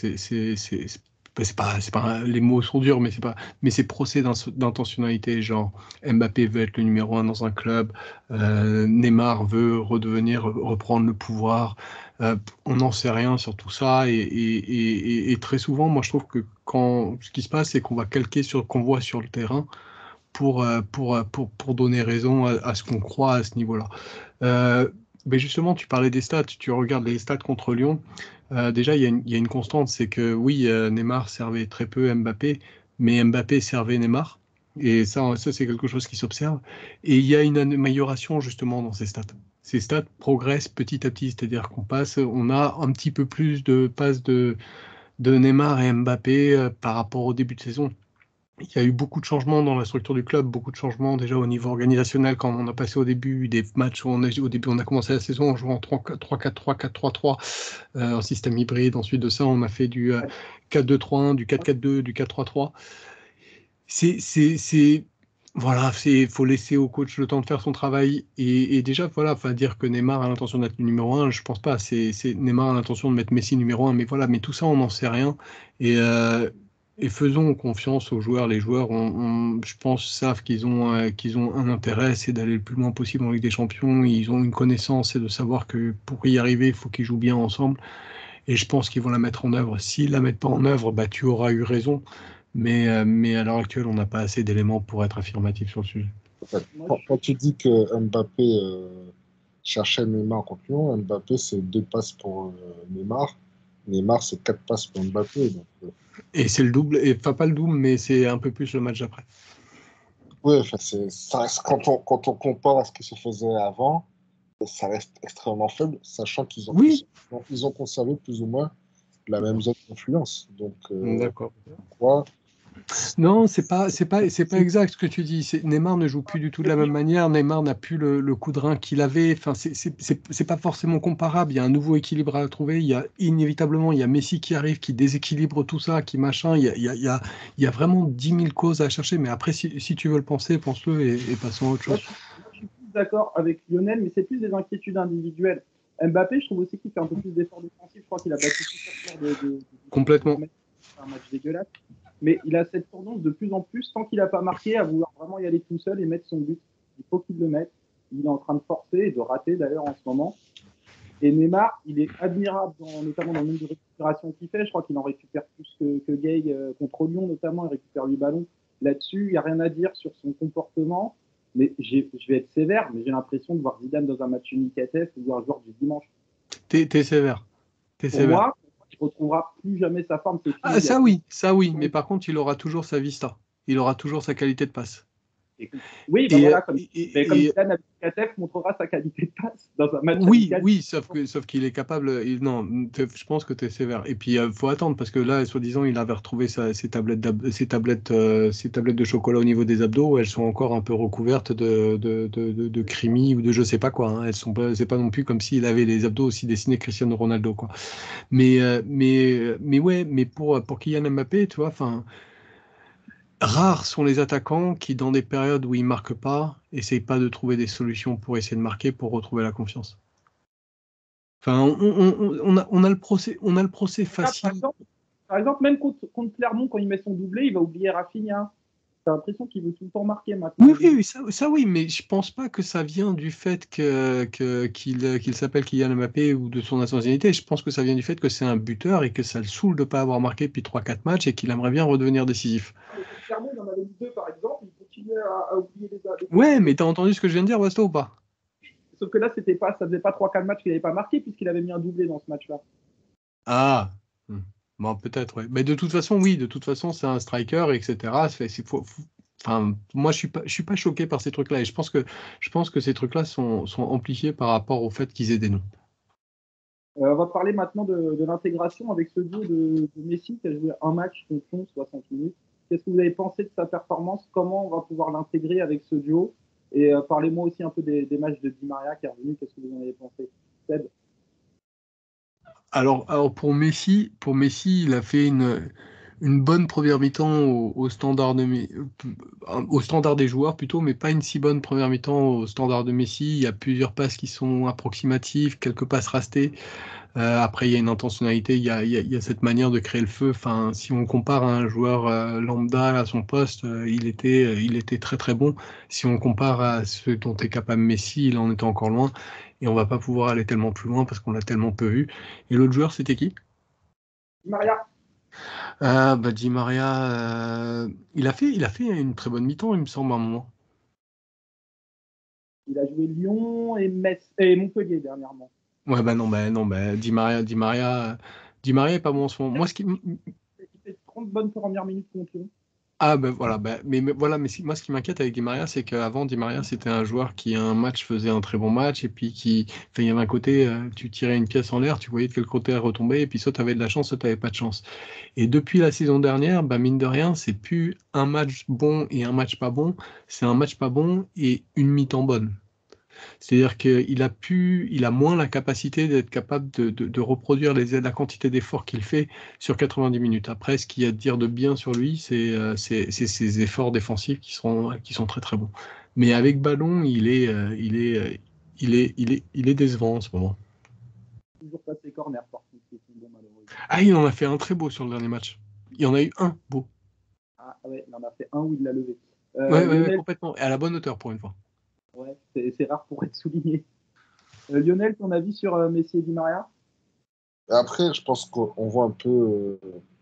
bah, c'est pas, les mots sont durs, mais ces procès d'intentionnalité, genre Mbappé veut être le numéro un dans un club, Neymar veut reprendre le pouvoir, on n'en sait rien sur tout ça, et très souvent, moi je trouve que ce qui se passe, c'est qu'on va calquer sur ce qu'on voit sur le terrain pour donner raison à ce qu'on croit à ce niveau-là. Mais justement, tu parlais des stats, tu regardes les stats contre Lyon. Déjà, il y a une constante, c'est que oui, Neymar servait très peu Mbappé, mais Mbappé servait Neymar. Et ça c'est quelque chose qui s'observe. Et il y a une amélioration justement dans ces stats. Ces stats progressent petit à petit, c'est-à-dire on a un petit peu plus de passes de Neymar et Mbappé par rapport au début de saison. Il y a eu beaucoup de changements dans la structure du club, beaucoup de changements déjà au niveau organisationnel quand on a passé au début des matchs où au début on a commencé la saison en jouant en 3-4-3, 4-3-3, un système hybride. Ensuite de ça, on a fait du 4-2-3-1, du 4-4-2, du 4-3-3. Voilà, faut laisser au coach le temps de faire son travail et déjà voilà, enfin dire que Neymar a l'intention d'être le numéro un, je pense pas. C'est Neymar a l'intention de mettre Messi numéro un, mais voilà, mais tout ça on n'en sait rien et et faisons confiance aux joueurs. Les joueurs, je pense, savent qu'ils ont un intérêt, c'est d'aller le plus loin possible en Ligue des Champions. Ils ont une connaissance et de savoir que pour y arriver, il faut qu'ils jouent bien ensemble. Et je pense qu'ils vont la mettre en œuvre. S'ils la mettent pas en œuvre, bah, tu auras eu raison. Mais à l'heure actuelle, on n'a pas assez d'éléments pour être affirmatif sur le sujet. En fait, quand tu dis que Mbappé cherchait Neymar contre Lyon, Mbappé c'est 2 passes pour Neymar. Neymar c'est 4 passes pour Mbappé. Donc, Et c'est le double, enfin pas le double, mais c'est un peu plus le match d'après. ouais, enfin, ça reste, quand on compare à ce qui se faisait avant, ça reste extrêmement faible, sachant Oui, ils ont conservé plus ou moins la même zone d'influence. Donc, d'accord. quoi, Non, c'est pas exact ce que tu dis. Neymar ne joue plus du tout de la même manière. Neymar n'a plus le coup de rein qu'il avait. Enfin, c'est pas forcément comparable. Il y a un nouveau équilibre à trouver. Il y a Messi qui arrive, qui déséquilibre tout ça, qui machin. Il y a vraiment 10 000 causes à chercher. Mais après, si tu veux le penser, pense-le et passons à autre chose. Moi, je suis plus d'accord avec Lionel, mais c'est plus des inquiétudes individuelles. Mbappé, je trouve aussi qu'il fait un peu plus d'efforts défensifs. Je crois qu'il a battu tout de Complètement. un match dégueulasse. Mais il a cette tendance de plus en plus, tant qu'il n'a pas marqué, à vouloir vraiment y aller tout seul et mettre son but. Il faut qu'il le mette. Il est en train de forcer et de rater d'ailleurs en ce moment. Et Neymar, il est admirable, notamment dans le nombre de récupérations qu'il fait. Je crois qu'il en récupère plus que Gay contre Lyon, notamment. Il récupère 8 ballons. Là-dessus, il n'y a rien à dire sur son comportement. Mais je vais être sévère, mais j'ai l'impression de voir Zidane dans un match unique à test ou un joueur du dimanche. T'es sévère. Pour moi, il ne retrouvera plus jamais sa forme. Ah, ça oui. Mais par contre, il aura toujours sa vista. Il aura toujours sa qualité de passe. Oui, bah Et, voilà, comme et, Zidane Abdelatif montrera sa qualité de passe dans un match Oui, amical. oui, sauf qu'il est capable. Non, je pense que tu es sévère. Et puis, il faut attendre parce que là, soi-disant, il avait retrouvé ses tablettes de chocolat au niveau des abdos. Elles sont encore un peu recouvertes de crimie ou de je sais pas quoi, hein. Elles sont pas, c'est pas non plus comme s'il avait les abdos aussi dessinés Cristiano Ronaldo, quoi. Mais ouais, mais pour Kylian Mbappé, tu vois, enfin. Rares sont les attaquants qui, dans des périodes où ils marquent pas, essayent pas de trouver des solutions pour essayer de marquer, pour retrouver la confiance. Enfin, on a le procès Là, facile. par exemple, même contre Clermont, quand il met son doublé, il va oublier Rafinha. T'as l'impression qu'il veut tout le temps marquer Oui, maintenant. oui, oui, ça oui, mais je pense pas que ça vient du fait qu'il s'appelle Kylian Mbappé ou de son nationalité. Je pense que ça vient du fait que c'est un buteur et que ça le saoule de pas avoir marqué depuis 3-4 matchs et qu'il aimerait bien redevenir décisif. Contre Clermont, il en avait mis deux, par exemple. Il continuait à oublier les Ouais, coéquipiers. mais t'as entendu ce que je viens de dire, Basto, ou pas? Sauf que là, ça faisait pas 3-4 matchs qu'il n'avait pas marqué, puisqu'il avait mis un doublé dans ce match-là. Ah, bon, peut-être, ouais. Mais de toute façon, oui, de toute façon, c'est un striker, etc. Enfin, moi, je suis pas choqué par ces trucs-là. Et je pense que ces trucs-là sont amplifiés par rapport au fait qu'ils aient des noms. On va parler maintenant de l'intégration avec ce duo de Messi qui a joué un match contre Lyon, 60 minutes. Qu'est-ce que vous avez pensé de sa performance? Comment on va pouvoir l'intégrer avec ce duo? Et parlez-moi aussi un peu des matchs de Di Maria qui est revenu. Qu'est-ce que vous en avez pensé? Seb? Alors pour Messi, il a fait une bonne première mi-temps au standard des joueurs plutôt, mais pas une si bonne première mi-temps au standard de Messi. Il y a plusieurs passes qui sont approximatives, quelques passes rastées. Après, il y a une intentionnalité, il y a cette manière de créer le feu. Enfin, si on compare à un joueur lambda à son poste, il était très très bon. Si on compare à ce dont est capable Messi, il en était encore loin. Et on va pas pouvoir aller tellement plus loin parce qu'on l'a tellement peu vu. Et l'autre joueur, c'était qui? Di Maria, Bah, Di Maria, il a fait une très bonne mi-temps, il me semble, à un moment. il a joué Lyon et Metz et Montpellier dernièrement. Ouais, bah non, bah, Di Maria est pas bon en ce moment. Moi, Il fait 30 bonnes premières minutes contre Lyon. Ah ben voilà, mais voilà, moi ce qui m'inquiète avec Di Maria, c'est qu'avant Di Maria c'était un joueur qui un match faisait un très bon match et puis enfin il y avait un côté, tu tirais une pièce en l'air, tu voyais de quel côté elle retombait et puis soit tu avais de la chance, soit tu n'avais pas de chance. Et depuis la saison dernière, bah mine de rien, c'est plus un match bon et un match pas bon, c'est un match pas bon et une mi-temps bonne. C'est-à-dire il a moins la capacité d'être capable de reproduire la quantité d'efforts qu'il fait sur 90 minutes. Après, ce qu'il y a à dire de bien sur lui, c'est ses efforts défensifs qui sont très très bons. Mais avec ballon, il est décevant en ce moment. Toujours pas ses corners, par contre, qui sont bons, malheureusement. Ah, il en a fait un très beau sur le dernier match. Il y en a eu un beau. Ah ouais, il en a fait un où il l'a levé. Ouais, Lionel, complètement. Et à la bonne hauteur pour une fois. ouais, c'est rare pour être souligné. Lionel, ton avis sur Messi et Di Maria? Et après, je pense qu'on voit un peu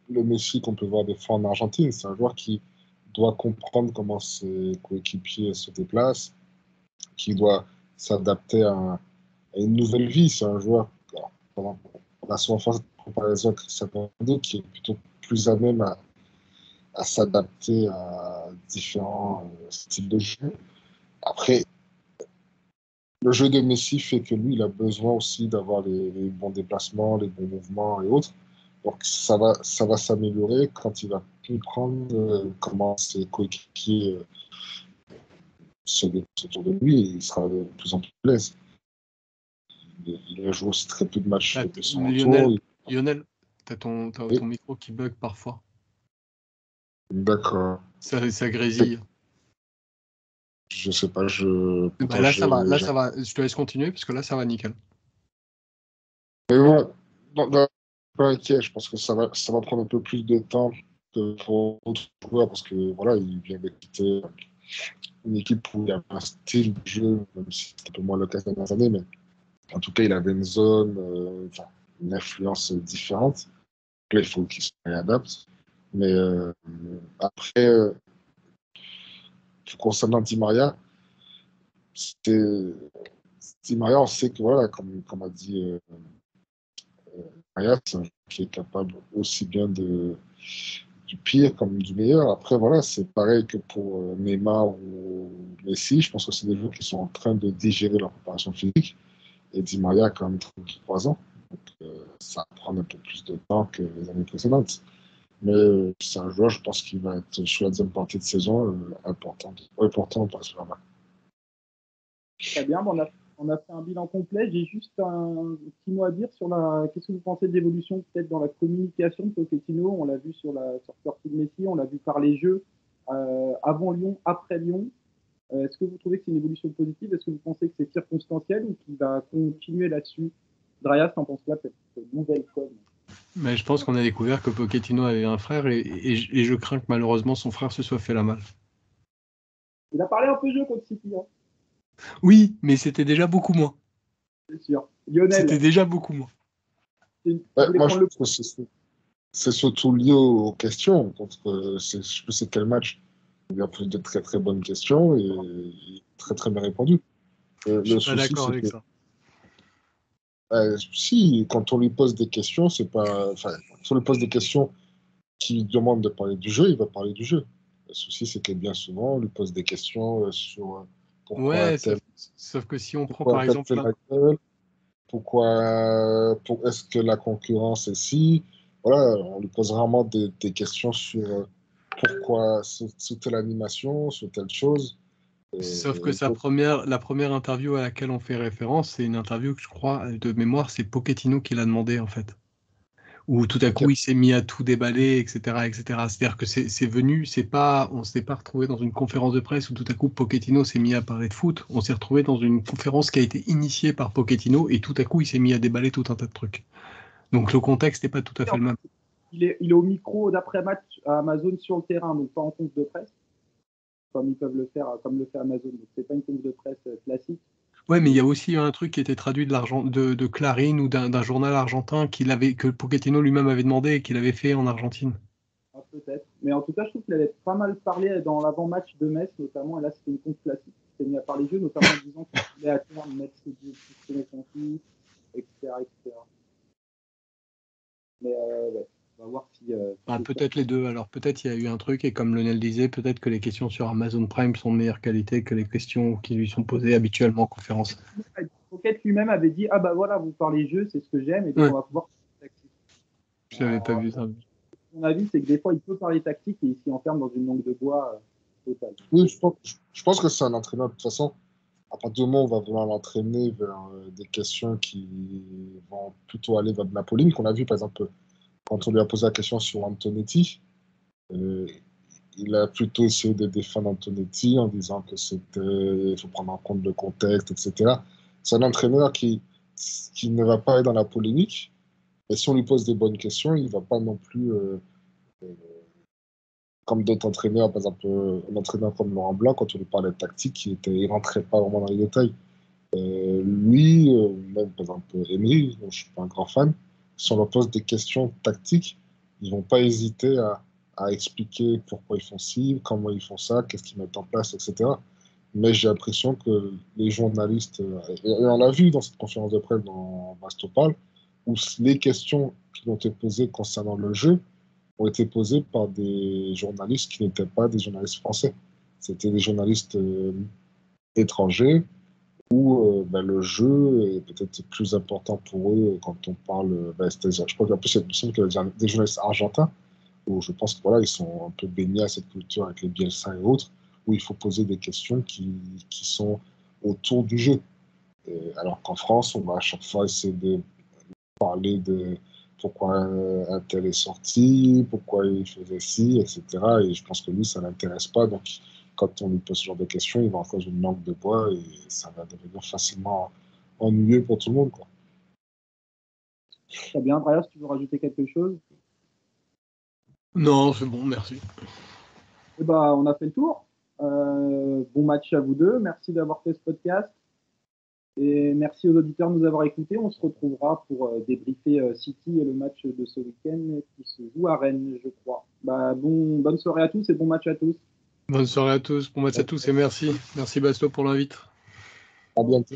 le Messi qu'on peut voir des fois en Argentine. C'est un joueur qui doit comprendre comment ses coéquipiers se déplacent, qui doit s'adapter à une nouvelle vie. C'est un joueur, alors, on a souvent fait cette comparaison avec Cristiano Ronaldo, qui est plutôt plus à même à s'adapter à différents styles de jeu. Après, le jeu de Messi fait que lui, il a besoin aussi d'avoir les bons déplacements, les bons mouvements et autres. Donc ça va s'améliorer quand il va comprendre comment ses coéquipiers se déplacent autour de lui et il sera de plus en plus à l'aise. Il a joué aussi très peu de matchs Ah, de son retour. Lionel, t'as Oui, ton micro qui bug parfois. d'accord. Ça grésille. Je sais pas, je. Bah Pourtant, là ça va, je te laisse continuer parce que là ça va nickel. Mais bon, pas inquiet. Je pense que ça va prendre un peu plus de temps que pour d'autres joueurs parce que voilà, il vient de quitter une équipe où il y a un style de jeu, même si c'était un peu moins le cas ces dernières années, mais en tout cas, il avait une zone, enfin, une influence différente. Là, il faut qu'il se réadapte. Mais après, concernant Di Maria, Di Maria, on sait que, voilà, comme a dit Maria, c'est un joueur qui est capable aussi bien du pire comme du meilleur. Après, voilà, c'est pareil que pour Neymar ou Messi. Je pense que c'est des joueurs qui sont en train de digérer leur préparation physique. Et Di Maria a quand même 33 ans. Donc, ça va prendre un peu plus de temps que les années précédentes. Mais c'est un joueur, je pense qu'il va être sur la deuxième partie de saison important pour ce là. Très bien, bon, on a fait un bilan complet. J'ai juste un petit mot à dire sur qu'est-ce que vous pensez de l'évolution peut-être dans la communication de Pochettino. On l'a vu sur sortie de Messi, on l'a vu par les jeux avant Lyon, après Lyon. Est-ce que vous trouvez que c'est une évolution positive? Est-ce que vous pensez que c'est circonstanciel ou qu'il va continuer là-dessus? Dryas, t'en penses quoi, cette nouvelle com? Mais je pense qu'on a découvert que Pochettino avait un frère et je crains que malheureusement son frère se soit fait la malle. Il a parlé un peu jeu contre City, hein. Oui, mais c'était déjà beaucoup moins. C'est sûr. Lionel. C'était déjà beaucoup moins. Moi, je pense que c'est surtout lié aux questions. Je sais plus c'est quel match. Il y a plus de très très bonnes questions et très très bien répondu. Je suis pas d'accord avec ça. Si, quand on lui pose des questions, c'est pas. Enfin, quand on lui pose des questions qui demandent de parler du jeu, il va parler du jeu. Le souci, c'est que bien souvent, on lui pose des questions sur pourquoi sauf que si on prend par exemple est-ce que la concurrence est si, voilà, on lui pose rarement des questions sur pourquoi sur telle animation, sur telle chose. Sauf que la première interview à laquelle on fait référence, c'est une interview que je crois, de mémoire, c'est Pochettino qui l'a demandé en fait. Où tout à coup il s'est mis à tout déballer, etc., etc. C'est-à-dire que c'est venu, on s'est pas retrouvé dans une conférence de presse où tout à coup Pochettino s'est mis à parler de foot. On s'est retrouvé dans une conférence qui a été initiée par Pochettino et tout à coup il s'est mis à déballer tout un tas de trucs. Donc le contexte n'est pas tout à fait le même. Il est au micro d'après-match à Amazon sur le terrain, donc pas en conf de presse, comme ils peuvent le faire, comme le fait Amazon. Donc c'est pas une conf de presse classique. Ouais, mais il y a aussi un truc qui était traduit de Clarín ou d'un journal argentin que Pochettino lui-même avait demandé et qu'il avait fait en Argentine. Ah, peut-être. Mais en tout cas, je trouve qu'il avait pas mal parlé dans l'avant-match de Metz, notamment. Et là, c'était une conf classique. Il s'est mis à parler jeu, notamment en disant qu'il voulait à terme mettre ses jeux plus défensifs, etc., etc. Mais ouais, on va voir si. Peut-être les deux. Alors peut-être il y a eu un truc et comme Lionel disait, peut-être que les questions sur Amazon Prime sont de meilleure qualité que les questions qui lui sont posées habituellement en conférence. Pocket lui-même avait dit ah bah voilà, vous parlez jeu, c'est ce que j'aime et donc on va pouvoir. Je n'avais pas vu ça. Mon avis, c'est que des fois il peut parler tactique et il s'y enferme dans une langue de bois totale. Oui, je pense que c'est un entraîneur. De toute façon, à partir du moment où on va vouloir l'entraîner vers des questions qui vont plutôt aller vers de la polémique, on a vu par exemple quand on lui a posé la question sur Antonetti, il a plutôt essayé de défendre Antonetti en disant que il faut prendre en compte le contexte, etc. C'est un entraîneur qui ne va pas aller dans la polémique, et si on lui pose des bonnes questions, il ne va pas non plus, comme d'autres entraîneurs, par exemple un entraîneur comme Laurent Blanc, quand on lui parlait de tactique, il ne rentrait pas vraiment dans les détails. Lui, même par exemple Emery, dont je ne suis pas un grand fan, si on leur pose des questions tactiques, ils ne vont pas hésiter à expliquer pourquoi ils font ci, comment ils font ça, qu'est-ce qu'ils mettent en place, etc. Mais j'ai l'impression que les journalistes, et on l'a vu dans cette conférence de presse dans Bastopal, où les questions qui ont été posées concernant le jeu ont été posées par des journalistes qui n'étaient pas des journalistes français. C'était des journalistes étrangers où le jeu est peut-être plus important pour eux quand on parle. Je crois qu'en plus, il me semble qu'il y a des journalistes argentins où je pense que voilà, ils sont un peu baignés à cette culture avec les Bielsa et autres, où il faut poser des questions qui sont autour du jeu. Alors qu'en France, on va à chaque fois essayer de parler de pourquoi un tel est sorti, pourquoi il faisait ci, etc. Et je pense que lui, ça ne l'intéresse pas. Donc, quand on lui pose ce genre de questions, il va encore une langue de bois et ça va devenir facilement ennuyeux pour tout le monde, quoi. Très bien. Dryas, tu veux rajouter quelque chose? Non, c'est bon, merci. Eh ben, on a fait le tour. Bon match à vous deux. Merci d'avoir fait ce podcast. Et merci aux auditeurs de nous avoir écoutés. On se retrouvera pour débriefer City et le match de ce week-end qui se joue à Rennes, je crois. Bonne soirée à tous et bon match à tous. Bonne soirée à tous, bon match à tous et merci. Merci Basto pour l'invite. À bientôt.